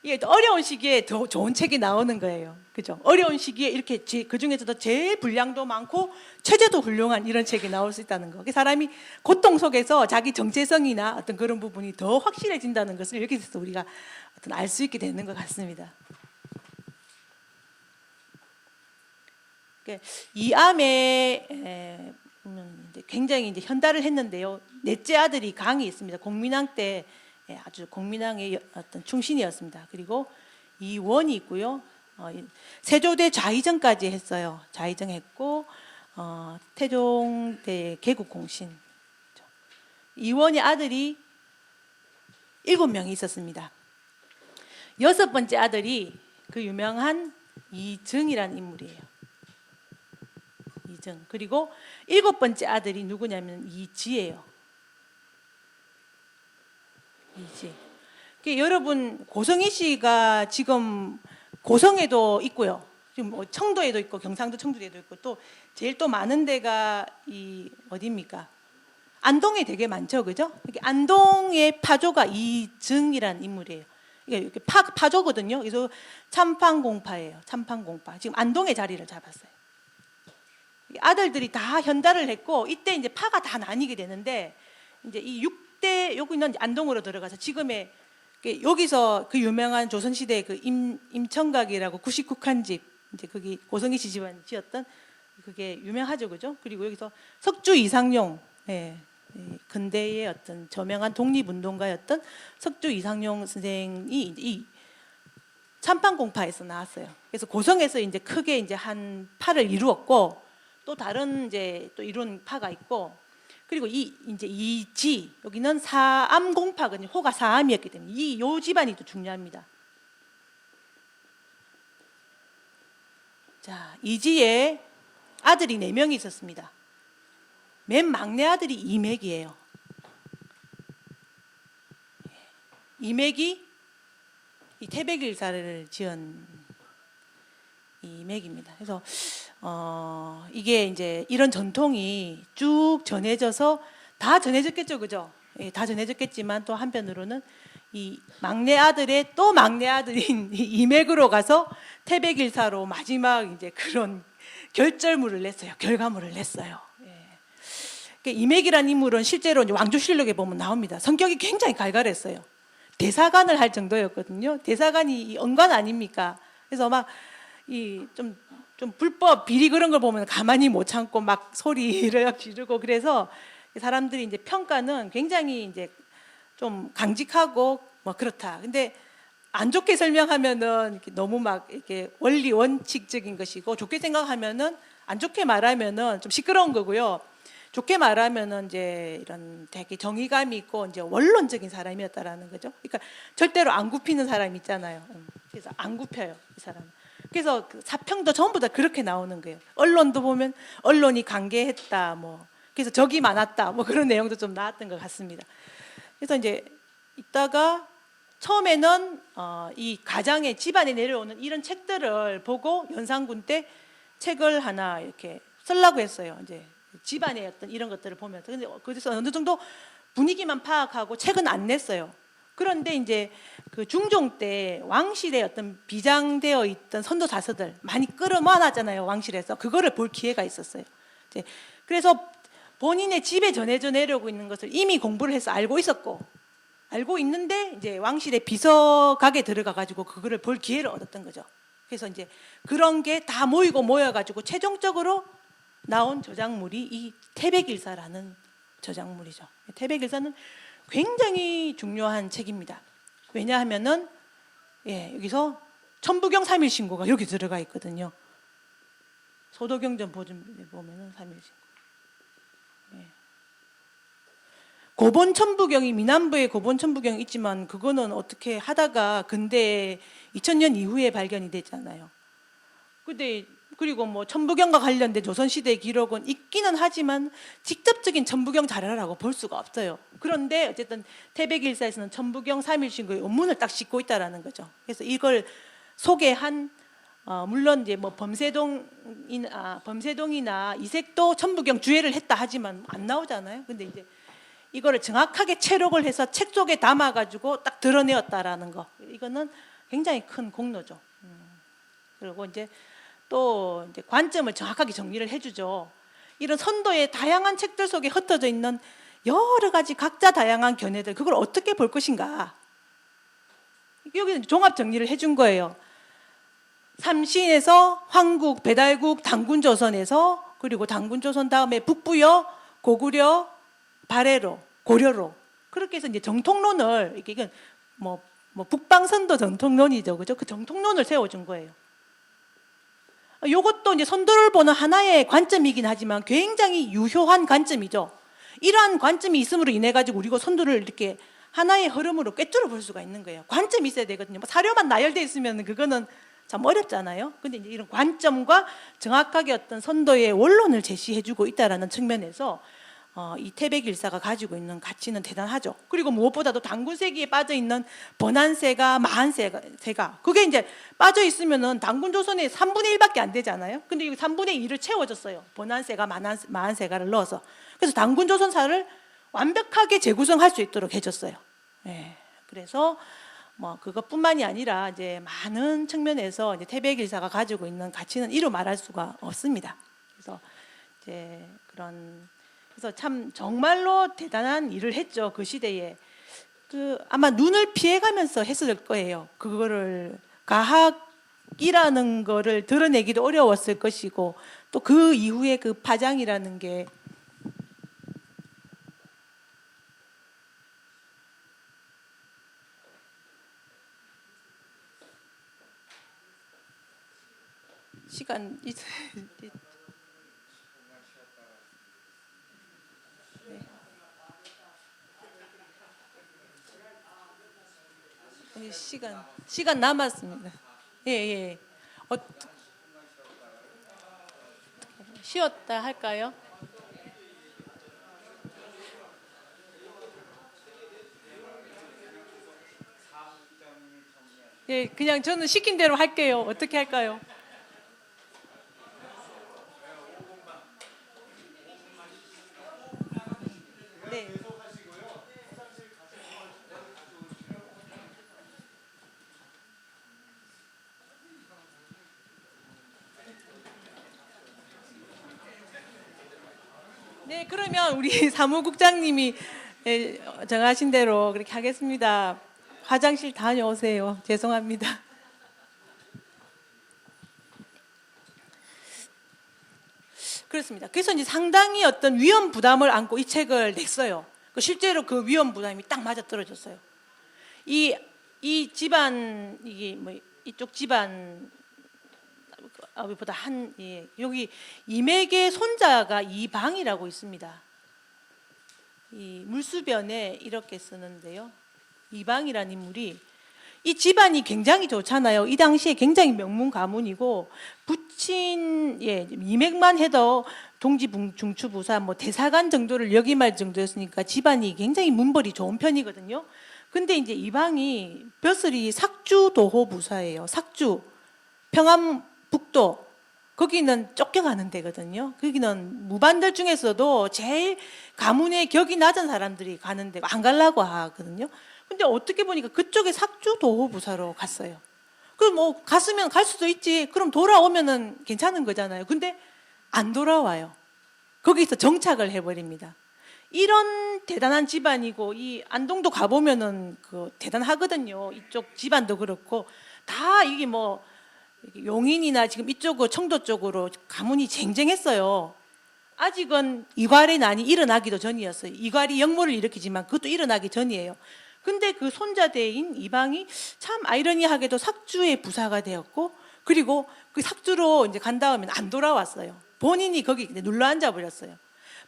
이게 어려운 시기에 더 좋은 책이 나오는 거예요, 그죠? 어려운 시기에 이렇게 그 중에서도 제일 분량도 많고 최저도 훌륭한 이런 책이 나올 수 있다는 거. 사람이 고통 속에서 자기 정체성이나 어떤 그런 부분이 더 확실해진다는 것을 여기서 우리가 어떤 알 수 있게 되는 것 같습니다. 이 암에 굉장히 이제 현달을 했는데요. 넷째 아들이 강이 있습니다. 공민왕 때 아주 공민왕의 어떤 충신이었습니다. 그리고 이원이 있고요. 세조대 좌의정까지 했어요. 좌의정했고 태종대 개국공신. 이원의 아들이 7명이 있었습니다. 6번째 아들이 그 유명한 이정이라는 인물이에요. 이정. 그리고 7번째 아들이 누구냐면 이지예요. 이지. 여러분 고성희 씨가 지금 고성에도 있고요. 지금 뭐 청도에도 있고 경상도 청주에도 있고 또 제일 또 많은 데가 이 어디입니까? 안동에 되게 많죠, 그죠? 안동의 파조가 이정이라는 인물이에요. 이게 파조거든요. 그래서 참판공파예요. 참판공파. 지금 안동의 자리를 잡았어요. 아들들이 다 현달을 했고 이때 이제 파가 다 나뉘게 되는데 이제 이 6대 여기는 안동으로 들어가서 지금의 여기서 그 유명한 조선시대 그 임청각이라고 99칸집 이제 거기 고성희 씨 집안이 지었던 그게 유명하죠, 그죠? 그리고 여기서 석주 이상용, 근대의 어떤 저명한 독립운동가였던 석주 이상용 선생이 이 참판공파에서 나왔어요. 그래서 고성에서 이제 크게 이제 한 파를 이루었고 또 다른 이제 또 이룬 파가 있고 그리고 이제 이지 여기는 사암공파거든요. 호가 사암이었기 때문에 요 집안이 또 중요합니다. 자, 이지에 아들이 4명이 있었습니다. 맨 막내 아들이 이맥이에요. 이맥이 이 태백일사를 지은 이맥입니다. 그래서 이게 이제 이런 전통이 쭉 전해져서 다 전해졌겠죠, 그죠? 다 전해졌겠지만 또 한편으로는 이 막내 아들의 또 막내 아들인 이맥으로 가서 태백일사로 마지막 이제 그런 결절물을 냈어요. 결과물을 냈어요. 이맥이라는 인물은 실제로 이제 왕조실록에 보면 나옵니다. 성격이 굉장히 갈갈했어요. 대사관을 할 정도였거든요. 대사관이 언관 아닙니까? 그래서 막 이 좀 불법 비리 그런 걸 보면 가만히 못 참고 막 소리를 지르고 그래서 사람들이 이제 평가는 굉장히 이제 좀 강직하고 뭐 그렇다. 근데 안 좋게 설명하면은 이렇게 너무 막 이렇게 원리 원칙적인 것이고 좋게 생각하면은 안 좋게 말하면은 좀 시끄러운 거고요. 좋게 말하면은 이제 이런 되게 정의감이 있고 이제 원론적인 사람이었다라는 거죠. 그러니까 절대로 안 굽히는 사람 있잖아요. 그래서 안 굽혀요, 이 사람. 그래서 그 사평도 전부 다 그렇게 나오는 거예요. 언론도 보면 언론이 관계했다, 뭐 그래서 적이 많았다, 뭐 그런 내용도 좀 나왔던 것 같습니다. 그래서 이제 이따가 처음에는 이 가장의 집안에 내려오는 이런 책들을 보고 연산군 때 책을 하나 이렇게 쓰려고 했어요. 이제 집안의 어떤 이런 것들을 보면서. 근데 그래서 어느 정도 분위기만 파악하고 책은 안 냈어요. 그런데 이제 그 중종 때 왕실에 어떤 비장되어 있던 선도사서들 많이 끌어모아놨잖아요, 왕실에서. 그거를 볼 기회가 있었어요. 이제 그래서 본인의 집에 전해져 내려오고 있는 것을 이미 공부를 해서 알고 있었고, 알고 있는데 이제 왕실의 비서각에 들어가 가지고 그거를 볼 기회를 얻었던 거죠. 그래서 이제 그런 게 다 모여 가지고 최종적으로 나온 저작물이 이 태백일사라는 저작물이죠. 태백일사는 굉장히 중요한 책입니다. 왜냐하면은 여기서 천부경 3일 신고가 여기 들어가 있거든요. 소도경전 보면은 3일 신고. 고본 천부경이 미남부에 고본 천부경이 있지만 그거는 어떻게 하다가 근대 2000년 이후에 발견이 됐잖아요. 근데 그리고 뭐 천부경과 관련된 조선시대 기록은 있기는 하지만 직접적인 천부경 자료라고 볼 수가 없어요. 그런데 어쨌든 태백일사에서는 천부경 3일신고의 원문을 딱 싣고 있다라는 거죠. 그래서 이걸 소개한 물론 이제 뭐 범세동이나 이색도 천부경 주해를 했다 하지만 안 나오잖아요. 근데 이제 이거를 정확하게 채록을 해서 책 속에 담아가지고 딱 드러내었다라는 거, 이거는 굉장히 큰 공로죠. 그리고 이제 또 이제 관점을 정확하게 정리를 해주죠. 이런 선도의 다양한 책들 속에 흩어져 있는 여러 가지 각자 다양한 견해들, 그걸 어떻게 볼 것인가. 여기는 종합 정리를 해준 거예요. 삼신에서 황국, 배달국, 당군조선에서 그리고 당군조선 다음에 북부여, 고구려, 발해로, 고려로 그렇게 해서 이제 정통론을 이게 뭐 북방선도 정통론이죠, 그죠? 그 정통론을 세워준 거예요. 이것도 이제 선도를 보는 하나의 관점이긴 하지만 굉장히 유효한 관점이죠. 이러한 관점이 있음으로 인해 가지고 우리가 선도를 이렇게 하나의 흐름으로 꿰뚫어 볼 수가 있는 거예요. 관점이 있어야 되거든요. 뭐 사료만 나열되어 있으면 그거는 참 어렵잖아요. 근데 이제 이런 관점과 정확하게 어떤 선도의 원론을 제시해주고 있다라는 측면에서 이 태백일사가 가지고 있는 가치는 대단하죠. 그리고 무엇보다도 당군세기에 빠져 있는 번안세가, 마한세가 그게 이제 빠져 있으면은 당군조선의 3분의 1밖에 안 되잖아요. 근데 이 3분의 2를 채워줬어요. 번안세가, 마한세가를 넣어서. 그래서 당군조선사를 완벽하게 재구성할 수 있도록 해줬어요. 예. 그래서 뭐 그것뿐만이 아니라 이제 많은 측면에서 이제 태백일사가 가지고 있는 가치는 이루 말할 수가 없습니다. 그래서 이제 그래서 참 정말로 대단한 일을 했죠. 그 시대에 아마 눈을 피해가면서 했을 거예요. 그거를 가학이라는 거를 드러내기도 어려웠을 것이고 또 그 이후에 그 파장이라는 게 시간 시간 남았습니다. 예. 쉬었다 할까요? 예, 그냥 저는 시킨 대로 할게요. 어떻게 할까요? 네. 네, 그러면 우리 사무국장님이 정하신 대로 그렇게 하겠습니다. 화장실 다녀오세요. 죄송합니다. 그렇습니다. 그래서 이제 상당히 어떤 위험 부담을 안고 이 책을 냈어요. 실제로 그 위험 부담이 딱 맞아 떨어졌어요. 이 집안 이쪽 집안 보다 여기 이맥의 손자가 이방이라고 있습니다. 이 물수변에 이렇게 쓰는데요. 이방이라는 인물이 이 집안이 굉장히 좋잖아요. 이 당시에 굉장히 명문 가문이고 부친 이맥만 해도 동지중추부사 대사관 정도를 역임할 정도였으니까 집안이 굉장히 문벌이 좋은 편이거든요. 근데 이제 이방이 벼슬이 삭주도호부사예요. 삭주 평안북도 거기는 쫓겨가는 데거든요. 거기는 무반들 중에서도 제일 가문의 격이 낮은 사람들이 가는데 안 가려고 하거든요. 근데 어떻게 보니까 그쪽에 삭주도호부사로 갔어요. 그럼 갔으면 갈 수도 있지. 그럼 돌아오면은 괜찮은 거잖아요. 근데 안 돌아와요. 거기서 정착을 해버립니다. 이런 대단한 집안이고 이 안동도 가보면은 대단하거든요. 이쪽 집안도 그렇고 다 이게 용인이나 지금 이쪽으로 청도 쪽으로 가문이 쟁쟁했어요. 아직은 이괄의 난이 일어나기도 전이었어요. 이괄이 역모를 일으키지만 그것도 일어나기 전이에요. 근데 그 손자대인 이방이 참 아이러니하게도 삭주의 부사가 되었고 그리고 그 삭주로 이제 간 다음에 안 돌아왔어요. 본인이 거기 눌러 앉아 버렸어요.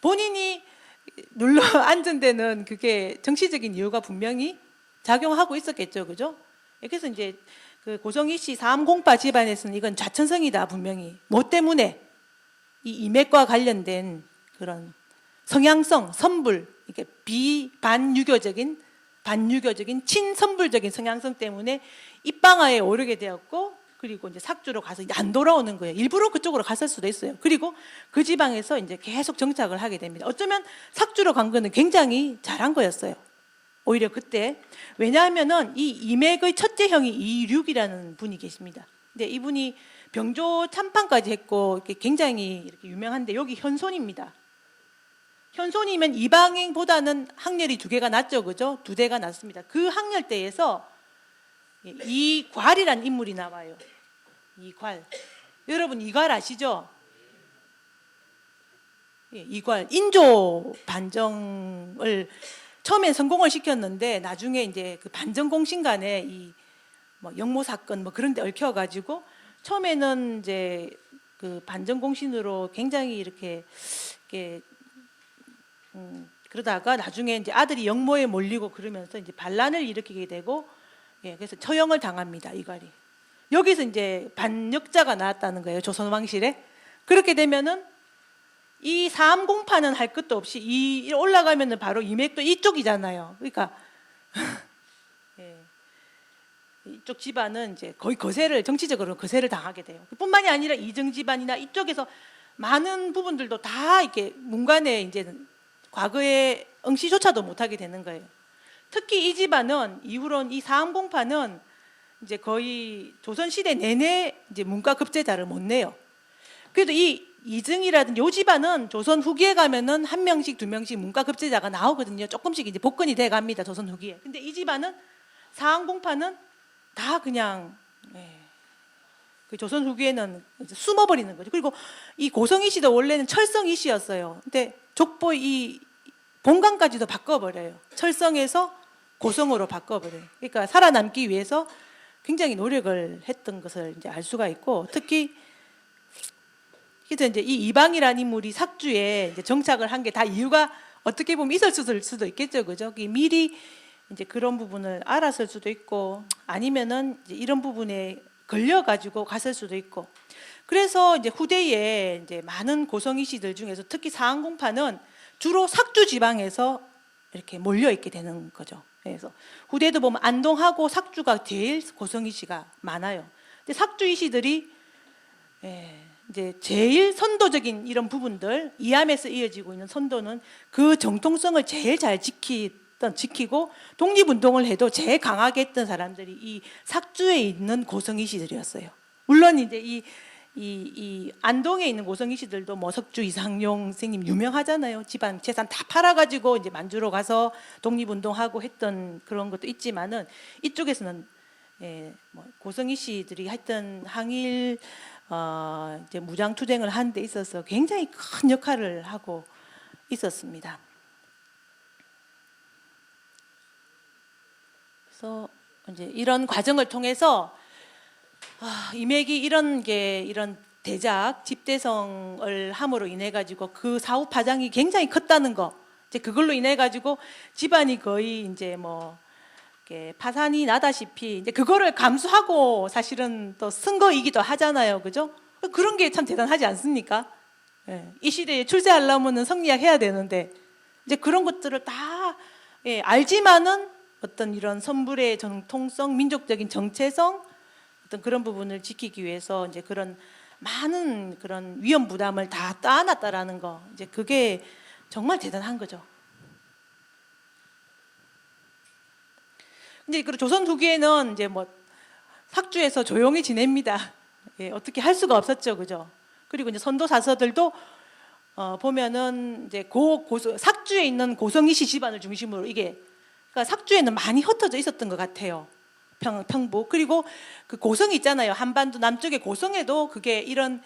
본인이 눌러 앉은 데는 그게 정치적인 이유가 분명히 작용하고 있었겠죠, 그죠? 그래서 이제 그 고성희 씨 삼공파 집안에서는 이건 좌천성이다 분명히. 뭐 때문에 이 이맥과 관련된 그런 성향성, 선불, 이게 반유교적인 친선불적인 성향성 때문에 입방아에 오르게 되었고 그리고 이제 삭주로 가서 이제 안 돌아오는 거예요. 일부러 그쪽으로 갔을 수도 있어요. 그리고 그 지방에서 이제 계속 정착을 하게 됩니다. 어쩌면 삭주로 간 거는 굉장히 잘한 거였어요. 오히려 그때. 왜냐하면은 이 이맥의 첫째 형이 이륙이라는 분이 계십니다. 근데 이분이 병조 참판까지 했고 굉장히 이렇게 유명한데 여기 현손입니다. 현손이면 이방인보다는 학렬이 2개가 낮죠, 그죠? 2대가 낮습니다. 그 학렬대에서 이괄이라는 인물이 나와요. 이괄. 여러분 이괄 아시죠? 예, 이괄 인조 반정을 처음엔 성공을 시켰는데 나중에 이제 그 반정 공신 간에 이 뭐 영모 사건 뭐 그런 데 얽혀 가지고 처음에는 이제 그 반정 공신으로 굉장히 이렇게 그러다가 나중에 이제 아들이 영모에 몰리고 그러면서 이제 반란을 일으키게 되고, 예, 그래서 처형을 당합니다. 이괄이. 여기서 이제 반역자가 나왔다는 거예요. 조선 왕실에. 그렇게 되면은 이 사암공파는 할 것도 없이 이 올라가면은 바로 이맥도 이쪽이잖아요. 그러니까 예, 이쪽 집안은 이제 거의 거세를, 정치적으로 거세를 당하게 돼요. 뿐만이 아니라 이정 집안이나 이쪽에서 많은 부분들도 다 이렇게 문관에 이제 과거에 응시조차도 못하게 되는 거예요. 특히 이 집안은 이후로는 이 사암공파는 이제 거의 조선시대 내내 이제 문과급제자를 못 내요. 그래도 이 이증이라든지 요 집안은 조선 후기에 가면은 한 명씩 두 명씩 문과급제자가 나오거든요. 조금씩 이제 복근이 돼 갑니다. 조선 후기에. 근데 이 집안은 사항공파는 다 그냥, 예, 그 조선 후기에는 숨어버리는 거죠. 그리고 이 고성희 씨도 원래는 철성희 씨였어요. 근데 족보 이 본관까지도 바꿔버려요. 철성에서 고성으로 바꿔버려요. 그러니까 살아남기 위해서 굉장히 노력을 했던 것을 이제 알 수가 있고, 특히 그래서 이제 이 이방이라는 인물이 삭주에 이제 정착을 한 게 다 이유가 어떻게 보면 있었을 수도 있겠죠, 그죠? 미리 이제 그런 부분을 알았을 수도 있고, 아니면은 이제 이런 부분에 걸려가지고 갔을 수도 있고. 그래서 이제 후대에 이제 많은 고성희 씨들 중에서 특히 사항공파는 주로 삭주 지방에서 이렇게 몰려 있게 되는 거죠. 그래서 후대도 보면 안동하고 삭주가 제일 고성희 씨가 많아요. 근데 삭주이 씨들이, 예, 이제 제일 선도적인 이런 부분들, 이암에서 이어지고 있는 선도는 그 정통성을 제일 잘 지키고 독립운동을 해도 제일 강하게 했던 사람들이 이 삭주에 있는 고성희 씨들이었어요. 물론 이제 이 안동에 있는 고성희 씨들도 뭐 석주 이상용 선생님 유명하잖아요. 집안 재산 다 팔아가지고 이제 만주로 가서 독립운동하고 했던 그런 것도 있지만은 이쪽에서는, 예, 뭐 고성희 씨들이 했던 항일 이제 무장투쟁을 하는 데 있어서 굉장히 큰 역할을 하고 있었습니다. 그래서 이제 이런 과정을 통해서 이맥이 이런 대작 집대성을 함으로 인해 가지고 그 사후 파장이 굉장히 컸다는 거, 이제 그걸로 인해 가지고 집안이 거의 이제 뭐 파산이 나다시피 이제 그거를 감수하고 사실은 또 선거이기도 하잖아요, 그죠? 그런 게 참 대단하지 않습니까? 예, 이 시대에 출세하려면은 성리학 해야 되는데 이제 그런 것들을 다, 예, 알지만은 어떤 이런 선불의 정통성, 민족적인 정체성, 어떤 그런 부분을 지키기 위해서 이제 그런 많은 그런 위험 부담을 다 떠안았다라는 거, 이제 그게 정말 대단한 거죠. 근데 그 조선 후기에는 이제 뭐 삭주에서 조용히 지냅니다. 예, 어떻게 할 수가 없었죠, 그죠? 그리고 이제 선도사서들도 보면은 이제 삭주에 있는 고성희 씨 집안을 중심으로 이게, 그러니까 삭주에는 많이 흩어져 있었던 것 같아요. 평부. 그리고 그 고성이 있잖아요. 한반도 남쪽의 고성에도 그게 이런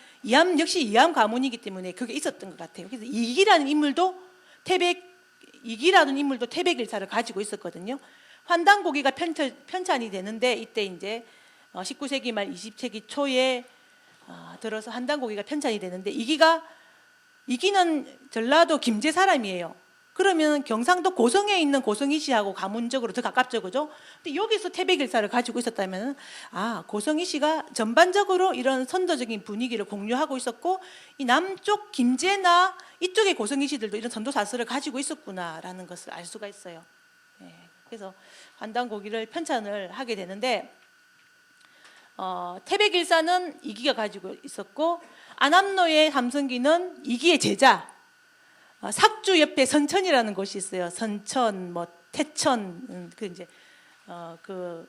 역시 이암 가문이기 때문에 그게 있었던 것 같아요. 그래서 이기라는 인물도 태백일사를 가지고 있었거든요. 환단고기가 편찬이 되는데 이때 이제 19세기 말 20세기 초에 들어서 환단고기가 편찬이 되는데 이기는 전라도 김제 사람이에요. 그러면 경상도 고성에 있는 고성희 씨하고 가문적으로 더 가깝죠, 그죠? 근데 여기서 태백일사를 가지고 있었다면 고성희 씨가 전반적으로 이런 선도적인 분위기를 공유하고 있었고, 이 남쪽 김제나 이쪽의 고성희 씨들도 이런 선도사설을 가지고 있었구나라는 것을 알 수가 있어요. 예, 그래서 환단고기를 편찬을 하게 되는데 태백일사는 이기가 가지고 있었고, 안암로의 삼성기는 이기의 제자, 삭주 옆에 선천이라는 곳이 있어요. 선천, 뭐 태천, 그 이제 그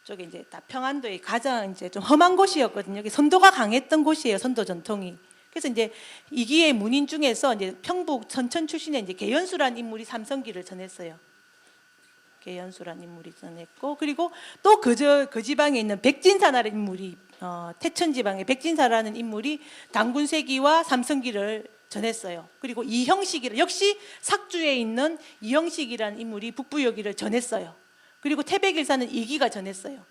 쪽에 이제 다 평안도의 가장 이제 좀 험한 곳이었거든요. 선도가 강했던 곳이에요. 선도 전통이. 그래서 이제 이기의 문인 중에서 이제 평북 선천 출신의 이제 계연수라는 인물이 삼성기를 전했어요. 계연수라는 인물이 전했고, 그리고 또 그 지방에 있는 백진사라는 인물이 태천 지방의 백진사라는 인물이 단군세기와 삼성기를 전했어요. 그리고 이형식이를 역시 삭주에 있는 이형식이라는 인물이 북부여기를 전했어요. 그리고 태백일사는 이기가 전했어요.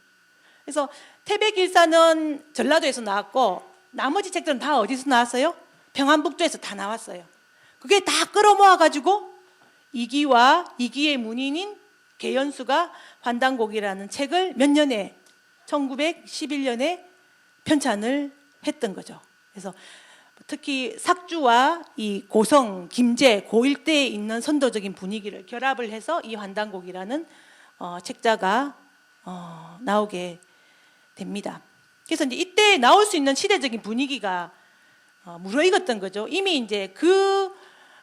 그래서 태백일사는 전라도에서 나왔고 나머지 책들은 다 어디서 나왔어요? 평안북도에서 다 나왔어요. 그게 다 끌어모아 가지고 이기와 이기의 문인인 개연수가 환단곡이라는 책을 몇 년에 1911년에 편찬을 했던 거죠. 그래서 특히 삭주와 이 고성, 김제, 고 일대에 있는 선도적인 분위기를 결합을 해서 이 환단곡이라는 책자가 나오게 됩니다. 그래서 이제 이때 나올 수 있는 시대적인 분위기가 무르익었던 거죠. 이미 이제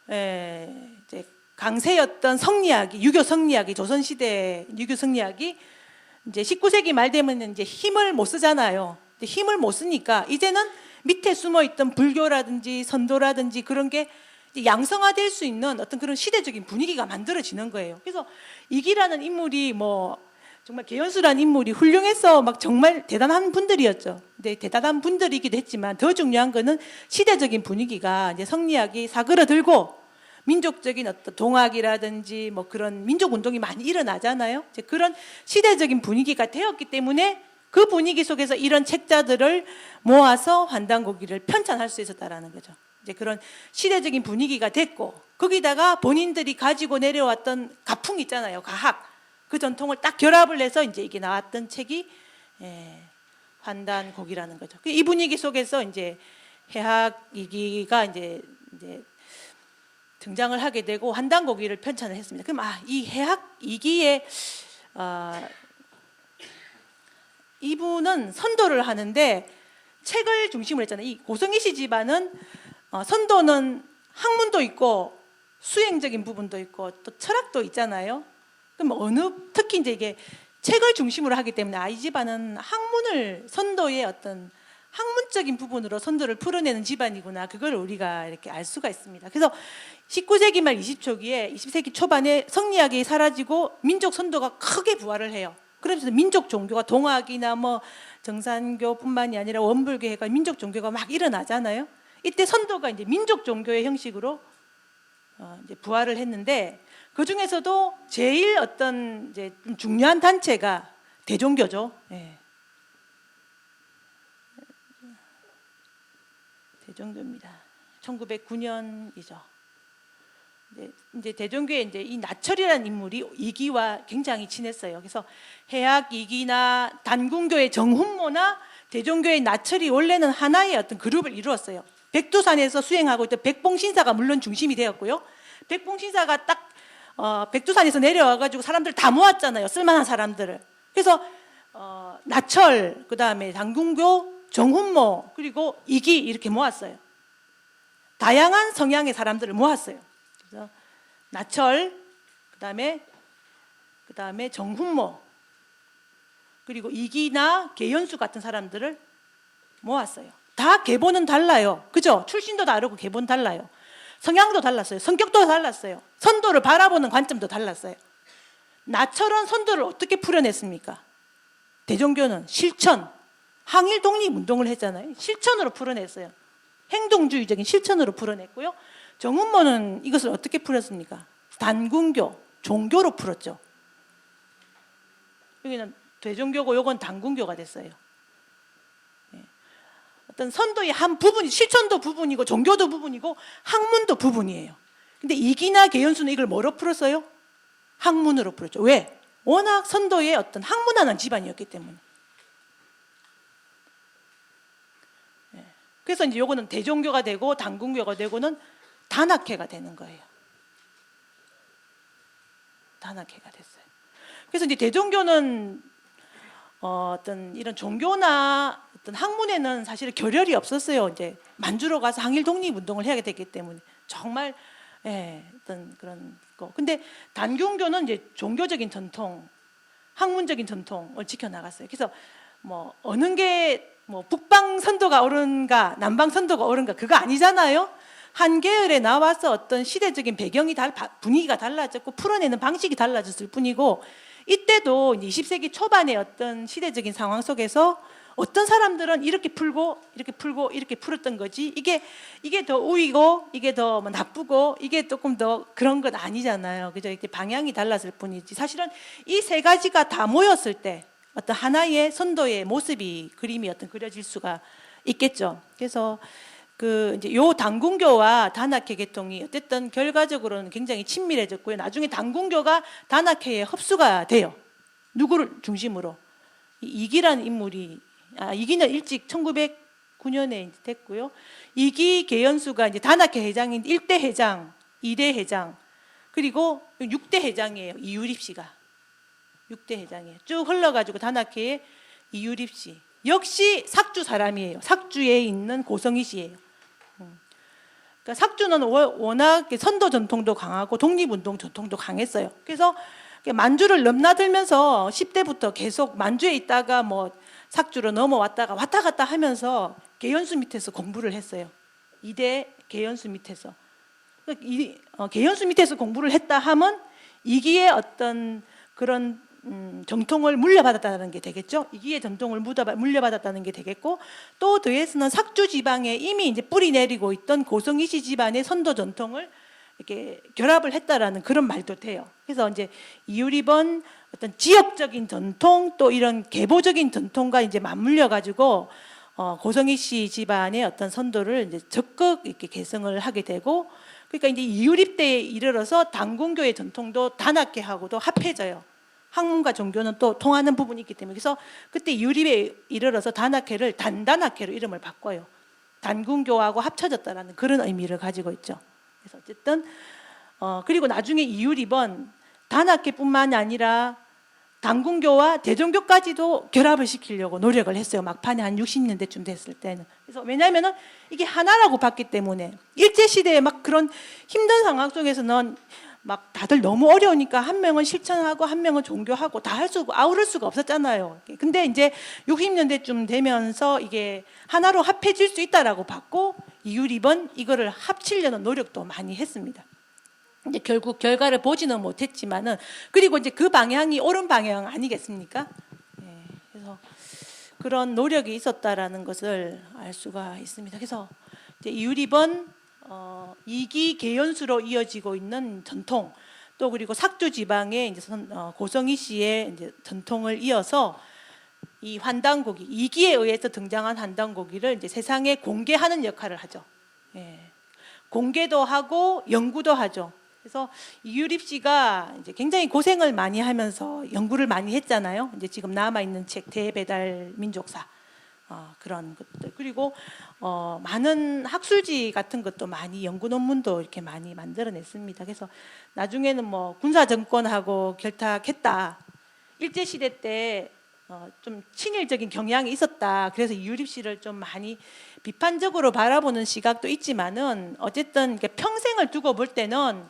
이제 강세였던 성리학이, 유교 성리학이, 조선시대 유교 성리학이 이제 19세기 말 되면 이제 힘을 못 쓰잖아요. 힘을 못 쓰니까 이제는 밑에 숨어 있던 불교라든지 선도라든지 그런 게 양성화될 수 있는 어떤 그런 시대적인 분위기가 만들어지는 거예요. 그래서 이기라는 인물이 정말 개연수라는 인물이 훌륭해서 막 정말 대단한 분들이었죠. 근데 대단한 분들이기도 했지만 더 중요한 거는 시대적인 분위기가 이제 성리학이 사그러들고 민족적인 어떤 동학이라든지 그런 민족 운동이 많이 일어나잖아요. 이제 그런 시대적인 분위기가 되었기 때문에 그 분위기 속에서 이런 책자들을 모아서 환단고기를 편찬할 수 있었다라는 거죠. 이제 그런 시대적인 분위기가 됐고 거기다가 본인들이 가지고 내려왔던 가풍 있잖아요. 가학. 그 전통을 딱 결합을 해서 이제 이게 나왔던 책이 환단곡이라는 거죠. 이 분위기 속에서 이제 해학 이기가 이제 등장을 하게 되고 환단곡이를 편찬을 했습니다. 그럼 이 해학 이기의 이분은 선도를 하는데 책을 중심으로 했잖아요. 이 고성이씨 집안은 선도는 학문도 있고 수행적인 부분도 있고 또 철학도 있잖아요. 그럼 특히 이제 이게 책을 중심으로 하기 때문에 이 집안은 학문을 선도의 어떤 학문적인 부분으로 선도를 풀어내는 집안이구나. 그걸 우리가 이렇게 알 수가 있습니다. 그래서 19세기 말 20초기에 20세기 초반에 성리학이 사라지고 민족 선도가 크게 부활을 해요. 그러면서 민족 종교가 동학이나 정산교뿐만이 아니라 원불교회가 민족 종교가 막 일어나잖아요. 이때 선도가 이제 민족 종교의 형식으로 이제 부활을 했는데 그 중에서도 제일 어떤 이제 좀 중요한 단체가 대종교죠. 대종교입니다. 1909년이죠. 이제 대종교에 이제 이 나철이라는 인물이 이기와 굉장히 친했어요. 그래서 해학 이기나 단군교의 정훈모나 대종교의 나철이 원래는 하나의 어떤 그룹을 이루었어요. 백두산에서 수행하고 있던 백봉신사가 물론 중심이 되었고요. 백봉신사가 딱 백두산에서 내려와가지고 사람들 다 모았잖아요. 쓸만한 사람들을. 그래서 나철, 그 다음에 단군교, 정훈모, 그리고 이기 이렇게 모았어요. 다양한 성향의 사람들을 모았어요. 그래서 나철, 그 다음에 정훈모, 그리고 이기나 개연수 같은 사람들을 모았어요. 다 계보는 달라요. 그죠? 출신도 다르고 계보는 달라요. 성향도 달랐어요. 성격도 달랐어요. 선도를 바라보는 관점도 달랐어요. 나철은 선도를 어떻게 풀어냈습니까? 대종교는 실천, 항일 독립 운동을 했잖아요. 실천으로 풀어냈어요. 행동주의적인 실천으로 풀어냈고요. 정훈모는 이것을 어떻게 풀었습니까? 단군교, 종교로 풀었죠. 여기는 대종교고 요건 단군교가 됐어요. 어떤 선도의 한 부분이, 실천도 부분이고 종교도 부분이고 학문도 부분이에요. 근데 이기나 개연수는 이걸 뭐로 풀었어요? 학문으로 풀었죠. 왜? 워낙 선도의 어떤 학문하는 집안이었기 때문에. 그래서 이제 요거는 대종교가 되고 단군교가 되고는 단학회가 되는 거예요. 단학회가 됐어요. 그래서 이제 대종교는 어떤 이런 종교나 어떤 학문에는 사실 결혈이 없었어요. 이제 만주로 가서 항일 독립 운동을 해야 되기 때문에 정말 어떤 그런 거. 근데 단군교는 이제 종교적인 전통, 학문적인 전통을 지켜 나갔어요. 그래서 어느 게 북방 선도가 옳은가, 남방 선도가 옳은가 그거 아니잖아요. 한 계열에 나와서 어떤 시대적인 배경이 분위기가 달라졌고 풀어내는 방식이 달라졌을 뿐이고 이때도 20세기 초반의 어떤 시대적인 상황 속에서 어떤 사람들은 이렇게 풀고 이렇게 풀고 이렇게 풀었던 거지, 이게 더 우위고 이게 더 뭐 나쁘고 이게 조금 더 그런 건 아니잖아요. 그죠? 이렇게 방향이 달랐을 뿐이지 사실은 이 세 가지가 다 모였을 때 어떤 하나의 선도의 모습이 그림이 어떤 그려질 수가 있겠죠. 그래서 그 이제 요 단군교와 단학회 계통이 어쨌든 결과적으로는 굉장히 친밀해졌고요. 나중에 단군교가 단학회에 흡수가 돼요. 누구를 중심으로? 이기라는 인물이, 이기는 일찍 1909년에 됐고요. 이기 계연수가 이제 단학회 회장인 1대 회장, 2대 회장, 그리고 6대 회장이에요. 이유립 씨가 6대 회장이에요. 쭉 흘러가지고 단학회의 이유립 씨 역시 삭주 사람이에요. 삭주에 있는 고성희 씨예요. 그러니까 삭주는 워낙 선도 전통도 강하고 독립운동 전통도 강했어요. 그래서 만주를 넘나들면서 10대부터 계속 만주에 있다가 뭐 삭주로 넘어왔다가 왔다 갔다 하면서 계연수 밑에서 공부를 했어요. 2대 계연수 밑에서. 계연수 밑에서 공부를 했다 하면 이기의 어떤 그런 정통을 물려받았다는 게 되겠죠. 이기의 전통을 물려받았다는 게 되겠고, 또 더해서는 삭주 지방에 이미 이제 뿌리 내리고 있던 고성희 씨 집안의 선도 전통을 이렇게 결합을 했다라는 그런 말도 돼요. 그래서 이제 이유립은 어떤 지역적인 전통 또 이런 계보적인 전통과 이제 맞물려 가지고 고성희 씨 집안의 어떤 선도를 이제 적극 이렇게 개성을 하게 되고, 그러니까 이제 이유립 때에 이르러서 단군교의 전통도 단학회하고도 합해져요. 학문과 종교는 또 통하는 부분이 있기 때문에. 그래서 그때 이유립에 이르러서 단학회를 단단학회로 이름을 바꿔요. 단군교하고 합쳐졌다라는 그런 의미를 가지고 있죠. 그래서 어쨌든 그리고 나중에 이유립은 단학회뿐만 아니라 단군교와 대종교까지도 결합을 시키려고 노력을 했어요. 막판에 한 60년대쯤 됐을 때는. 그래서 왜냐하면은 이게 하나라고 봤기 때문에, 일제 시대에 막 그런 힘든 상황 속에서는 막 다들 너무 어려우니까 한 명은 실천하고 한 명은 종교하고 다 할 수가, 아우를 수가 없었잖아요. 근데 이제 60년대쯤 되면서 이게 하나로 합해질 수 있다라고 봤고, 이유립은 이거를 합치려는 노력도 많이 했습니다. 이제 결국 결과를 보지는 못했지만은, 그리고 이제 그 방향이 옳은 방향 아니겠습니까? 네, 그래서 그런 노력이 있었다라는 것을 알 수가 있습니다. 그래서 이제 이유립은 이기 계연수로 이어지고 있는 전통, 또 그리고 삭주 지방의 이제 고성희 씨의 이제 전통을 이어서 이 환단고기, 이기에 의해서 등장한 환단고기를 이제 세상에 공개하는 역할을 하죠. 예. 공개도 하고 연구도 하죠. 그래서 이유립 씨가 이제 굉장히 고생을 많이 하면서 연구를 많이 했잖아요. 이제 지금 남아 있는 책 대배달 민족사, 그런 것들, 그리고 많은 학술지 같은 것도 많이, 연구 논문도 이렇게 많이 만들어냈습니다. 그래서 나중에는 뭐 군사 정권하고 결탁했다, 일제 시대 때 좀 친일적인 경향이 있었다, 그래서 이유립 씨를 좀 많이 비판적으로 바라보는 시각도 있지만은, 어쨌든 평생을 두고 볼 때는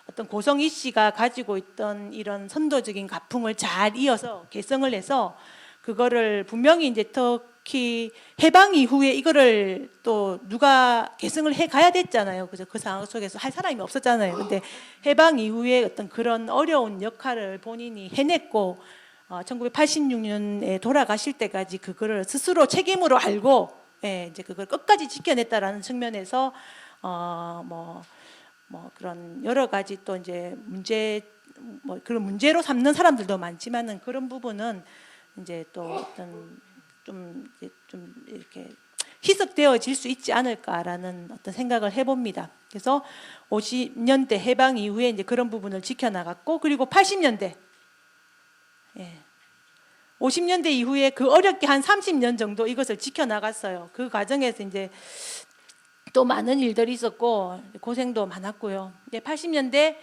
어떤 고성희 씨가 가지고 있던 이런 선도적인 가풍을 잘 이어서 개성을 해서, 그거를 분명히 이제 특히 해방 이후에 이거를 또 누가 개성을 해 가야 됐잖아요. 그죠? 그 상황 속에서 할 사람이 없었잖아요. 근데 해방 이후에 어떤 그런 어려운 역할을 본인이 해냈고, 1986년에 돌아가실 때까지 그거를 스스로 책임으로 알고, 예, 이제 그걸 끝까지 지켜냈다라는 측면에서 뭐 그런 여러 가지 또 이제 그런 문제로 삼는 사람들도 많지만은, 그런 부분은 이제 또 어떤 좀 이렇게 희석되어질 수 있지 않을까라는 어떤 생각을 해봅니다. 그래서 50년대 해방 이후에 이제 그런 부분을 지켜나갔고, 그리고 80년대, 50년대 이후에 그 어렵게 한 30년 정도 이것을 지켜나갔어요. 그 과정에서 이제 또 많은 일들이 있었고 고생도 많았고요. 이제 80년대에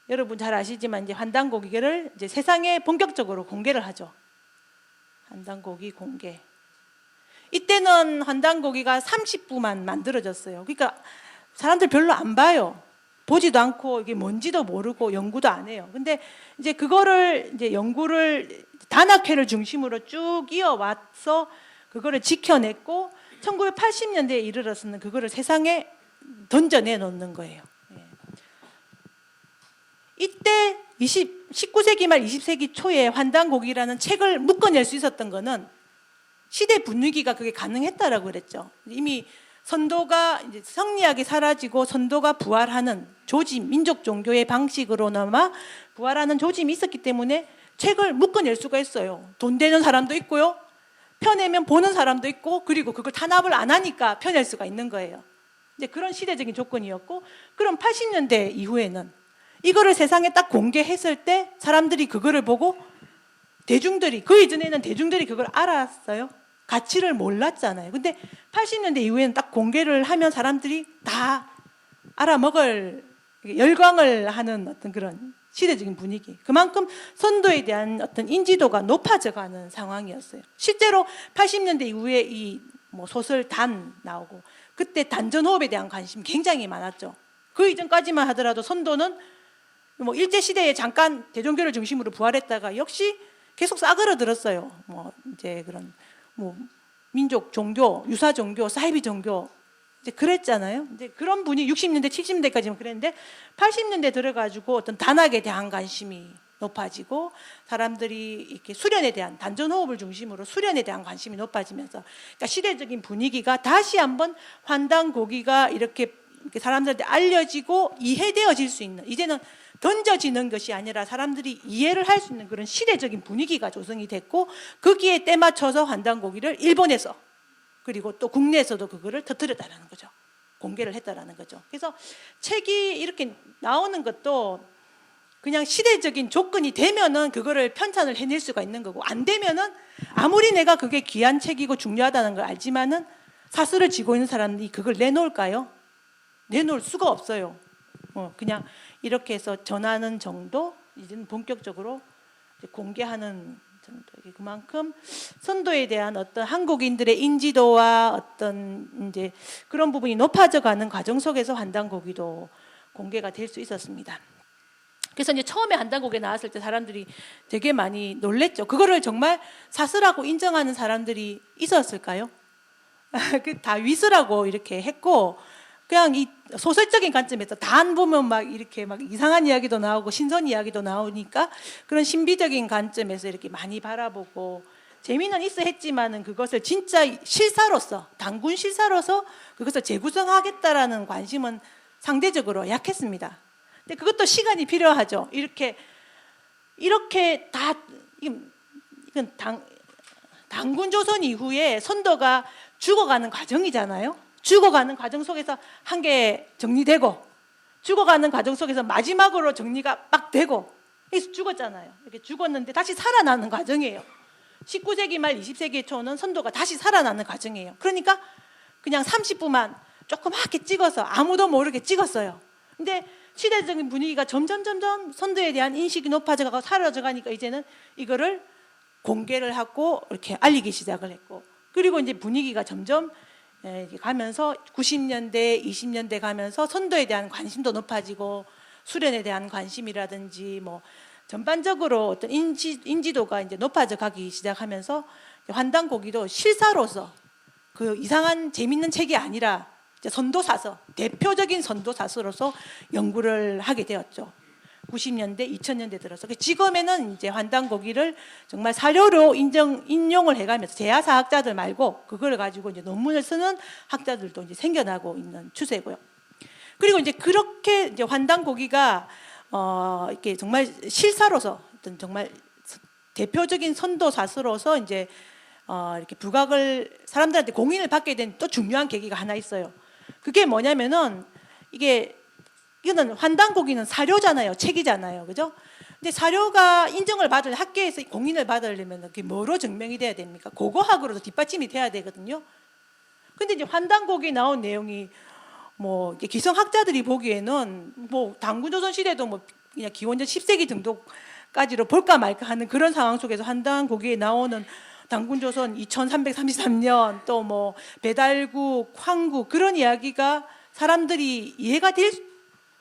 여러분 잘 아시지만 이제 환단고기를 이제 세상에 본격적으로 공개를 하죠. 환단고기 공개. 이때는 환단고기가 30부만 만들어졌어요. 그러니까 사람들 별로 안 봐요. 보지도 않고 이게 뭔지도 모르고 연구도 안 해요. 근데 이제 그거를 이제 연구를 단학회를 중심으로 쭉 이어와서 그거를 지켜냈고, 1980년대에 이르러서는 그거를 세상에 던져내 놓는 거예요. 이때 19세기 말 20세기 초에 환단고기라는 책을 묶어낼 수 있었던 거는 시대 분위기가 그게 가능했다라고 그랬죠. 이미 선도가 이제 성리학이 사라지고 선도가 부활하는 조짐, 민족 종교의 방식으로나마 부활하는 조짐이 있었기 때문에 책을 묶어낼 수가 있어요. 돈 되는 사람도 있고요. 펴내면 보는 사람도 있고, 그리고 그걸 탄압을 안 하니까 펴낼 수가 있는 거예요. 이제 그런 시대적인 조건이었고, 그럼 80년대 이후에는 이거를 세상에 딱 공개했을 때 사람들이 그거를 보고 대중들이, 그 이전에는 대중들이 그걸 알았어요. 가치를 몰랐잖아요. 근데 80년대 이후에는 딱 공개를 하면 사람들이 다 알아먹을, 열광을 하는 어떤 그런 시대적인 분위기. 그만큼 선도에 대한 어떤 인지도가 높아져 가는 상황이었어요. 실제로 80년대 이후에 이 뭐 소설 단 나오고, 그때 단전호흡에 대한 관심이 굉장히 많았죠. 그 이전까지만 하더라도 선도는 뭐 일제시대에 잠깐 대종교를 중심으로 부활했다가 역시 계속 싸그러들었어요. 뭐 이제 그런 뭐 민족 종교, 유사 종교, 사이비 종교 이제 그랬잖아요. 이제 그런 분이 60년대, 70년대까지는 그랬는데 80년대 들어가지고 어떤 단학에 대한 관심이 높아지고 사람들이 이렇게 수련에 대한 단전호흡을 중심으로 수련에 대한 관심이 높아지면서 그러니까 시대적인 분위기가 다시 한번 환단고기가 이렇게 사람들한테 알려지고 이해되어질 수 있는, 이제는 던져지는 것이 아니라 사람들이 이해를 할 수 있는 그런 시대적인 분위기가 조성이 됐고, 거기에 때 맞춰서 환단고기를 일본에서 그리고 또 국내에서도 그거를 터뜨렸다는 거죠. 공개를 했다는 거죠. 그래서 책이 이렇게 나오는 것도 그냥 시대적인 조건이 되면은 그거를 편찬을 해낼 수가 있는 거고, 안 되면은 아무리 내가 그게 귀한 책이고 중요하다는 걸 알지만은 사슬을 쥐고 있는 사람들이 그걸 내놓을까요? 내놓을 수가 없어요. 그냥 이렇게 해서 전하는 정도, 이제는 본격적으로 공개하는 정도. 그만큼 선도에 대한 어떤 한국인들의 인지도와 어떤 이제 그런 부분이 높아져가는 과정 속에서 환단고기도 공개가 될 수 있었습니다. 그래서 이제 처음에 환단고기 나왔을 때 사람들이 되게 많이 놀랬죠. 그거를 정말 사슬하고 인정하는 사람들이 있었을까요? 다 위스라고 이렇게 했고, 그냥 이 소설적인 관점에서 단 보면 막 이렇게 막 이상한 이야기도 나오고 신선 이야기도 나오니까 그런 신비적인 관점에서 이렇게 많이 바라보고 재미는 있어 했지만은 그것을 진짜 실사로서, 단군 실사로서 그것을 재구성하겠다라는 관심은 상대적으로 약했습니다. 근데 그것도 시간이 필요하죠. 이렇게 다 이건 단군 조선 이후에 선도가 죽어가는 과정이잖아요. 죽어가는 과정 속에서 한 개 정리되고, 죽어가는 과정 속에서 마지막으로 정리가 막 되고, 그래서 죽었잖아요. 이렇게 죽었는데 다시 살아나는 과정이에요. 19세기 말 20세기 초는 선도가 다시 살아나는 과정이에요. 그러니까 그냥 30부만 조그맣게 찍어서 아무도 모르게 찍었어요. 근데 시대적인 분위기가 점점 선도에 대한 인식이 높아져가고 사라져가니까 이제는 이거를 공개를 하고 이렇게 알리기 시작을 했고, 그리고 이제 분위기가 점점 가면서 90년대, 20년대 가면서 선도에 대한 관심도 높아지고 수련에 대한 관심이라든지 뭐 전반적으로 어떤 인지도가 이제 높아져 가기 시작하면서 환단고기도 실사로서 그 이상한 재밌는 책이 아니라 이제 선도사서, 대표적인 선도사서로서 연구를 하게 되었죠. 90년대, 2000년대 들어서 지금에는 이제 환단고기를 정말 사료로 인용을 해가면서 재야사학자들 말고 그걸 가지고 이제 논문을 쓰는 학자들도 이제 생겨나고 있는 추세고요. 그리고 이제 그렇게 이제 환단고기가 이렇게 정말 실사로서 어떤 정말 대표적인 선도사서로서 이제 이렇게 부각을 사람들한테 공인을 받게 된 또 중요한 계기가 하나 있어요. 그게 뭐냐면은 이거는 환단고기는 사료잖아요. 책이잖아요. 그죠? 근데 사료가 인정을 받을, 학계에서 공인을 받으려면 그게 뭐로 증명이 돼야 됩니까? 고고학으로도 뒷받침이 돼야 되거든요. 근데 이제 환단고기 나온 내용이 뭐 기성학자들이 보기에는 뭐 단군조선 시대도 뭐 그냥 기원전 10세기 정도까지로 볼까 말까 하는 그런 상황 속에서 환단고기에 나오는 단군조선 2333년 또 뭐 배달국, 황국 그런 이야기가 사람들이 이해가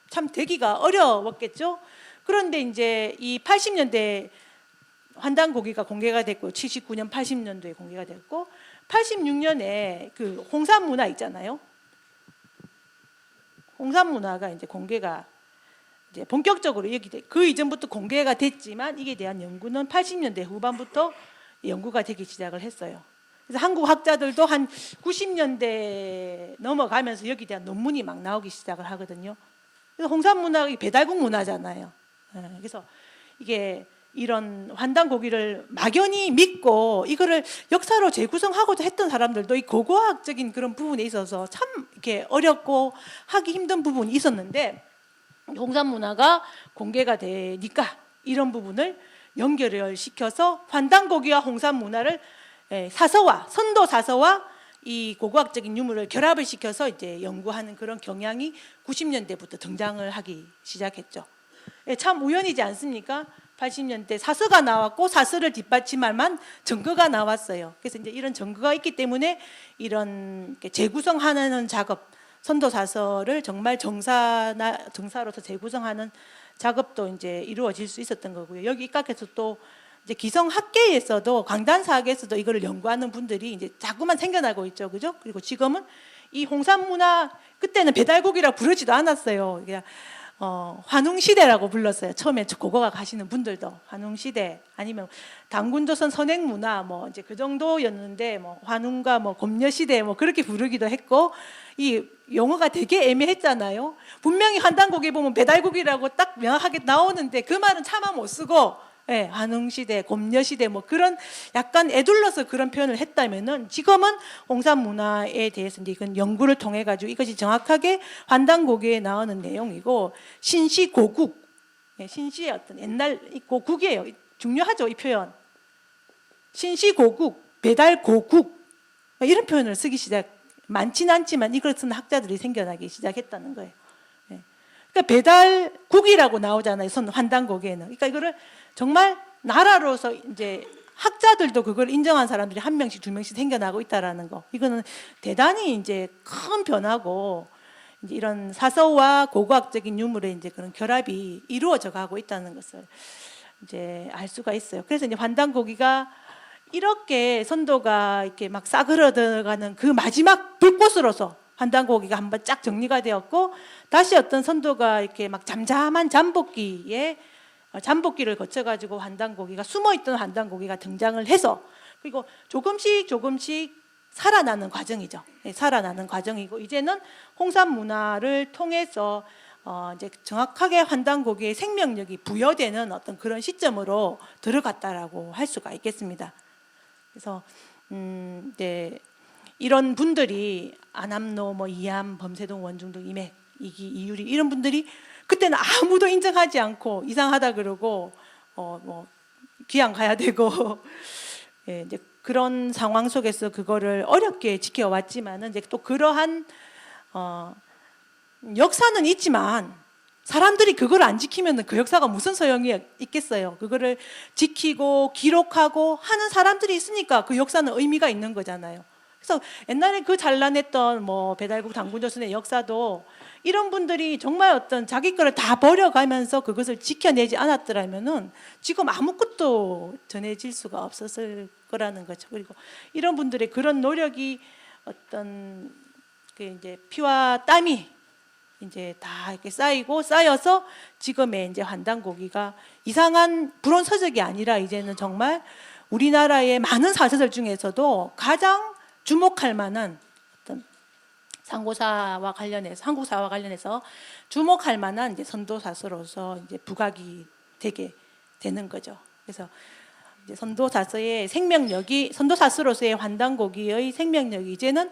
참 되기가 어려웠겠죠. 그런데 이제 이 80년대 환단고기가 공개가 됐고 79년, 80년도에 공개가 됐고 86년에 그 홍산문화 있잖아요. 홍산문화가 이제 공개가 이제 본격적으로 그 이전부터 공개가 됐지만 이게 대한 연구는 80년대 후반부터 연구가 되기 시작을 했어요. 그래서 한국 학자들도 한 90년대 넘어가면서 여기에 대한 논문이 막 나오기 시작을 하거든요. 그래서 홍산 문화가 배달국 문화잖아요. 그래서 이게 이런 환단 고기를 막연히 믿고 이거를 역사로 재구성하고자 했던 사람들도 이 고고학적인 그런 부분에 있어서 참 이렇게 어렵고 하기 힘든 부분이 있었는데, 홍산 문화가 공개가 되니까 이런 부분을 연결을 시켜서 환단 고기와 홍산 문화를 사서와 선도 사서와 이 고고학적인 유물을 결합을 시켜서 이제 연구하는 그런 경향이 90년대부터 등장을 하기 시작했죠. 참 우연이지 않습니까? 80년대 사서가 나왔고 사서를 뒷받침할 만한 증거가 나왔어요. 그래서 이제 이런 증거가 있기 때문에 이런 재구성하는 작업, 선도 사서를 정말 정사로서 재구성하는 작업도 이제 이루어질 수 있었던 거고요. 여기 입각해서 또 이제 기성학계에서도 강단사학에서도 이거를 연구하는 분들이 이제 자꾸만 생겨나고 있죠, 그죠? 그리고 지금은 이 홍산 문화 그때는 배달국이라 부르지도 않았어요. 그냥 환웅시대라고 불렀어요. 처음에 고고학 하시는 분들도 환웅시대 아니면 당군조선 선행문화 뭐 이제 그 정도였는데 뭐 환웅과 뭐 곰녀시대 뭐 그렇게 부르기도 했고, 이 용어가 되게 애매했잖아요. 분명히 환단고기 보면 배달국이라고 딱 명확하게 나오는데 그 말은 차마 못 쓰고 환웅시대, 곰녀시대 뭐 그런 약간 애둘러서 그런 표현을 했다면은 지금은 홍산 문화에 대해서 이제 이건 연구를 통해 가지고 이것이 정확하게 환단고기에 나오는 내용이고, 신시고국, 신시의 어떤 옛날 고국이에요. 중요하죠, 이 표현. 신시고국, 배달고국 이런 표현을 쓰기 시작. 많지는 않지만 이걸 쓰는 학자들이 생겨나기 시작했다는 거예요. 그러니까 배달국이라고 나오잖아요, 환단고기에는. 그러니까 이거를 정말 나라로서 이제 학자들도 그걸 인정한 사람들이 한 명씩 두 명씩 생겨나고 있다라는 거. 이거는 대단히 이제 큰 변화고, 이제 이런 사서와 고고학적인 유물의 이제 그런 결합이 이루어져 가고 있다는 것을 이제 알 수가 있어요. 그래서 이제 환단고기가 이렇게 선도가 이렇게 막 싸그러 들어가는 그 마지막 불꽃으로서 환단고기가 한번 쫙 정리가 되었고, 다시 어떤 선도가 이렇게 막 잠잠한 잠복기를 거쳐가지고 환단고기가 숨어있던 환단고기가 등장을 해서, 그리고 조금씩 살아나는 과정이죠. 살아나는 과정이고, 이제는 홍산 문화를 통해서 이제 정확하게 환단고기의 생명력이 부여되는 어떤 그런 시점으로 들어갔다라고 할 수가 있겠습니다. 그래서 이제 이런 분들이 안암로, 뭐 이암, 범세동, 원중동, 이맥, 이기, 이유리 이런 분들이 그때는 아무도 인정하지 않고 이상하다 그러고 뭐 귀양 가야 되고 이제 그런 상황 속에서 그거를 어렵게 지켜왔지만은 이제 또 그러한 역사는 있지만 사람들이 그걸 안 지키면 그 역사가 무슨 소용이 있겠어요. 그거를 지키고 기록하고 하는 사람들이 있으니까 그 역사는 의미가 있는 거잖아요. 그래서 옛날에 그 찬란했던 뭐 배달국 당군조선의 역사도 이런 분들이 정말 어떤 자기 거를 다 버려가면서 그것을 지켜내지 않았더라면은 지금 아무것도 전해질 수가 없었을 거라는 거죠. 그리고 이런 분들의 그런 노력이 어떤 그 이제 피와 땀이 이제 다 이렇게 쌓여서 지금의 이제 환단고기가 이상한 불온 서적이 아니라 이제는 정말 우리나라의 많은 사서들 중에서도 가장 주목할 만한 어떤 상고사와 관련해서 한국사와 관련해서 주목할 만한 이제 선도사서로서 이제 부각이 되게 되는 거죠. 그래서 이제 선도사서의 생명력이, 선도사서로서의 환단고기의 생명력이 이제는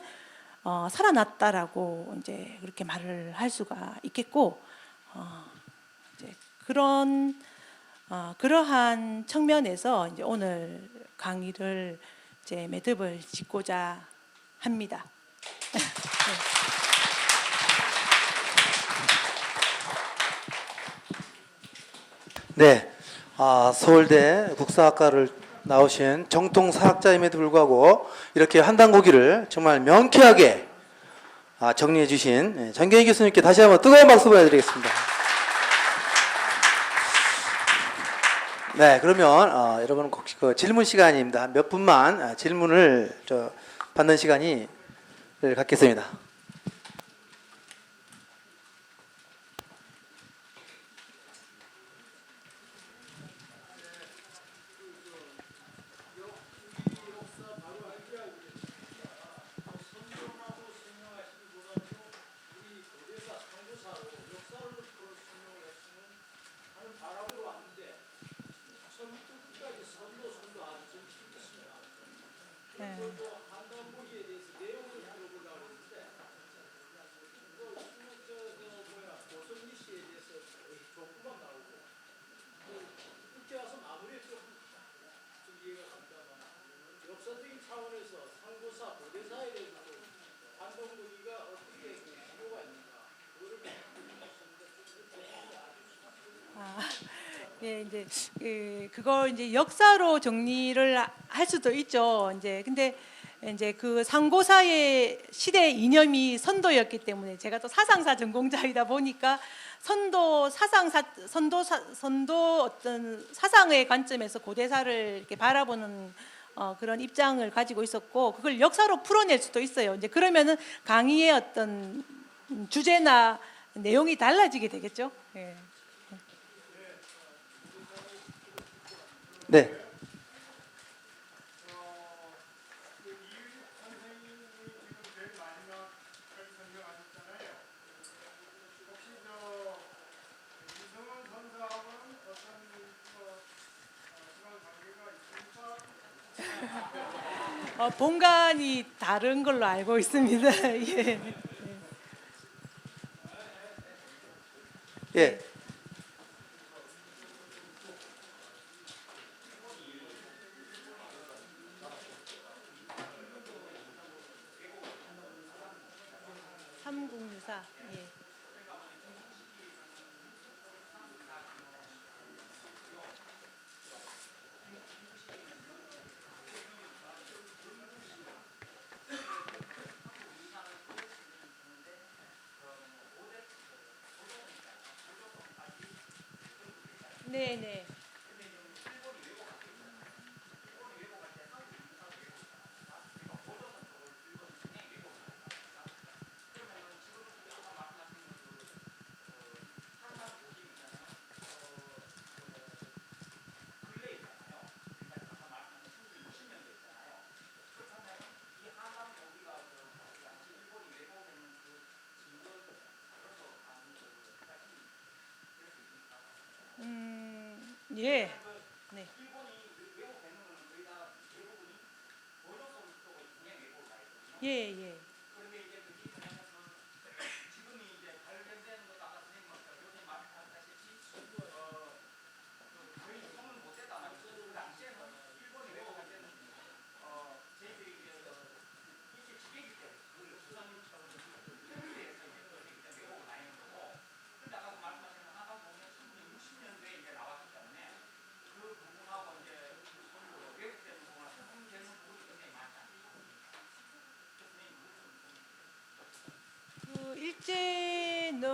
살아났다라고 이제 그렇게 말을 할 수가 있겠고, 이제 그러한 측면에서 이제 오늘 강의를 이제 매듭을 짓고자 합니다. 네, 서울대 국사학과를 나오신 정통 사학자임에도 불구하고 이렇게 환단고기를 정말 명쾌하게 정리해 주신 정경희 교수님께 다시 한번 뜨거운 박수 보내드리겠습니다. 네, 그러면 여러분 혹시 그 질문 시간입니다. 몇 분만 질문을 받는 시간을 갖겠습니다. 예, 이제 그걸 이제 역사로 정리를 할 수도 있죠. 이제 근데 이제 그 상고사의 시대 이념이 선도였기 때문에 제가 또 사상사 전공자이다 보니까 선도 어떤 사상의 관점에서 고대사를 이렇게 바라보는 그런 입장을 가지고 있었고 그걸 역사로 풀어낼 수도 있어요. 이제 그러면은 강의의 어떤 주제나 내용이 달라지게 되겠죠. 예. 네. 본관이 다른 걸로 알고 있습니다. 예. 예. 삼국유사. 예. 네, 네. 예. 네. 예, 예.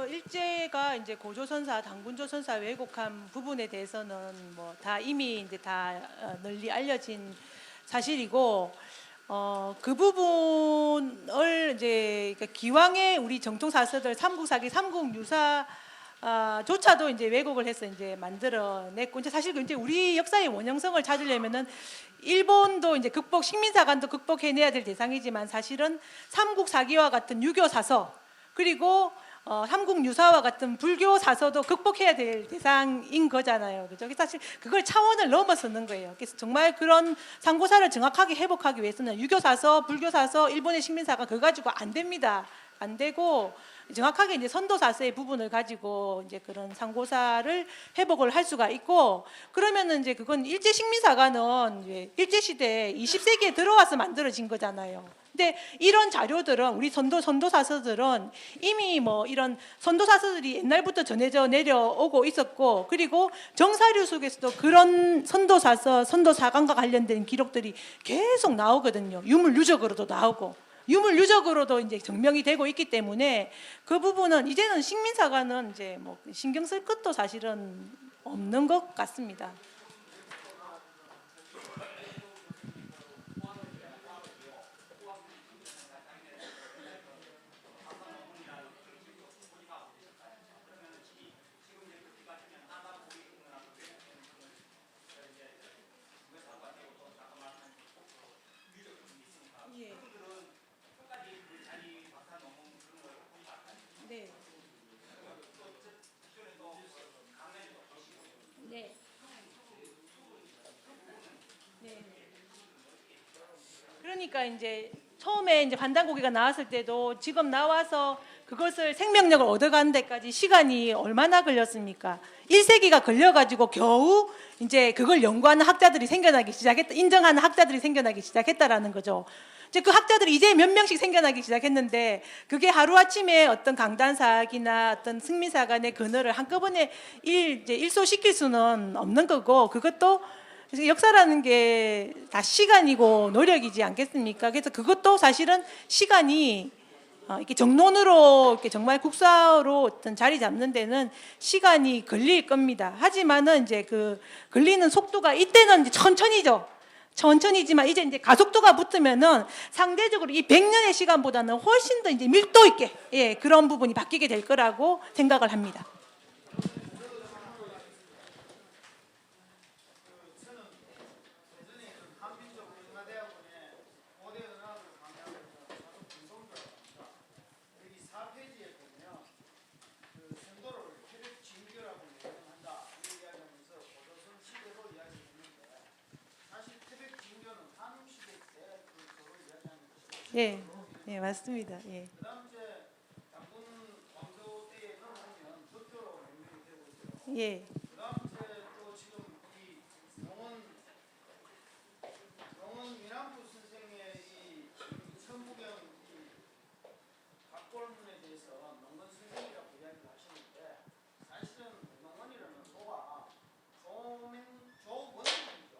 일제가 이제 고조선사, 당군조선사 왜곡한 부분에 대해서는 뭐 다 이미 이제 다 널리 알려진 사실이고, 그 부분을 이제 그러니까 기왕에 우리 정통 사서들 삼국사기, 삼국유사 조차도 이제 왜곡을 해서 이제 만들어냈고, 이제 사실 이제 우리 역사의 원형성을 찾으려면은 일본도 이제 식민사관도 극복해내야 될 대상이지만 사실은 삼국사기와 같은 유교 사서 그리고 삼국유사와 같은 불교 사서도 극복해야 될 대상인 거잖아요. 그죠? 사실 그걸 차원을 넘어서는 거예요. 그래서 정말 그런 상고사를 정확하게 회복하기 위해서는 유교 사서, 불교 사서, 일본의 식민사관 그거 가지고 안 됩니다. 안 되고 정확하게 이제 선도 사서의 부분을 가지고 이제 그런 상고사를 회복을 할 수가 있고, 그러면은 이제 그건 일제 식민사관은 이제 일제 시대 20세기에 들어와서 만들어진 거잖아요. 근데 이런 자료들은 우리 선도 사서들은 이미 뭐 이런 선도 사서들이 옛날부터 전해져 내려오고 있었고, 그리고 정사류 속에서도 그런 선도 사서, 선도 사관과 관련된 기록들이 계속 나오거든요. 유물유적으로도 나오고. 유물유적으로도 이제 증명이 되고 있기 때문에 그 부분은 이제는 식민사관은 이제 뭐 신경 쓸 것도 사실은 없는 것 같습니다. 예. 네. 네. 네. 그러니까 이제 처음에 이제 반단고기가 나왔을 때도 지금 나와서 그것을 생명력을 얻어가는 데까지 시간이 얼마나 걸렸습니까? 1세기가 걸려가지고 겨우 이제 그걸 연구하는 학자들이 생겨나기 시작했다, 인정하는 학자들이 생겨나기 시작했다라는 거죠. 이제 그 학자들이 이제 몇 명씩 생겨나기 시작했는데 그게 하루아침에 어떤 강단 사학이나 어떤 승민사 간의 근어를 한꺼번에 이제 일소시킬 수는 없는 거고 그것도 그래서 역사라는 게 다 시간이고 노력이지 않겠습니까? 그래서 그것도 사실은 시간이 이렇게 정론으로 이렇게 정말 국사로 어떤 자리 잡는 데는 시간이 걸릴 겁니다. 하지만은 이제 그 걸리는 속도가 이때는 이제 천천히죠. 천천히지만 이제 가속도가 붙으면은 상대적으로 이 100년의 시간보다는 훨씬 더 이제 밀도 있게 예, 그런 부분이 바뀌게 될 거라고 생각을 합니다. 예, 예, 맞습니다. 예. 예. 농원 민항부 선생의 이 천부경 이 각골문에 대해서 농원 선생이라고 이야기를 하시는데 사실은 농원이라는 소가 조원길이죠.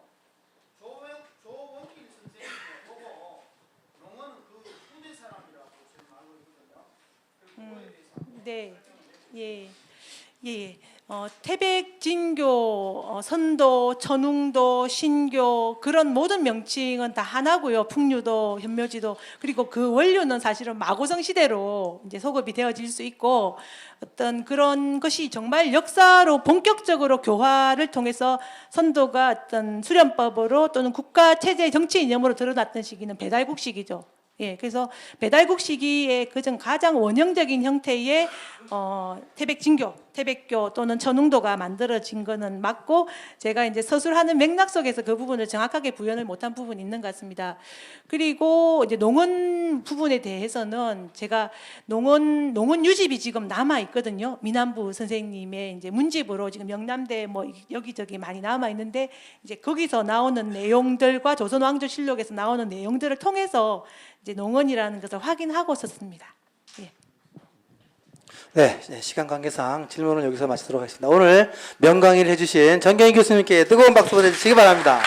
조원길 선생님을 보고 농원은 그 후대 사람이라고 지금 알고 있거든요. 그거에 대해서 네. 예. 예. 태백, 진교, 선도, 천웅도, 신교 그런 모든 명칭은 다 하나고요. 풍류도, 현묘지도 그리고 그 원료는 사실은 마고성 시대로 이제 소급이 되어질 수 있고 어떤 그런 것이 정말 역사로 본격적으로 교화를 통해서 선도가 어떤 수련법으로 또는 국가 체제 정치 이념으로 드러났던 시기는 배달국 시기죠. 예, 그래서 배달국 시기의 그중 가장 원형적인 형태의 태백진교, 태백교 또는 천웅도가 만들어진 거는 맞고 제가 이제 서술하는 맥락 속에서 그 부분을 정확하게 구현을 못한 부분이 있는 것 같습니다. 그리고 이제 농원 부분에 대해서는 제가 농원 유집이 지금 남아 있거든요. 민안부 선생님의 이제 문집으로 지금 영남대 뭐 여기저기 많이 남아 있는데 이제 거기서 나오는 내용들과 조선왕조실록에서 나오는 내용들을 통해서 이제 농원이라는 것을 확인하고 썼습니다. 예. 네, 시간 관계상 질문을 여기서 마치도록 하겠습니다. 오늘 명강의를 해주신 정경희 교수님께 뜨거운 박수 보내주시기 바랍니다.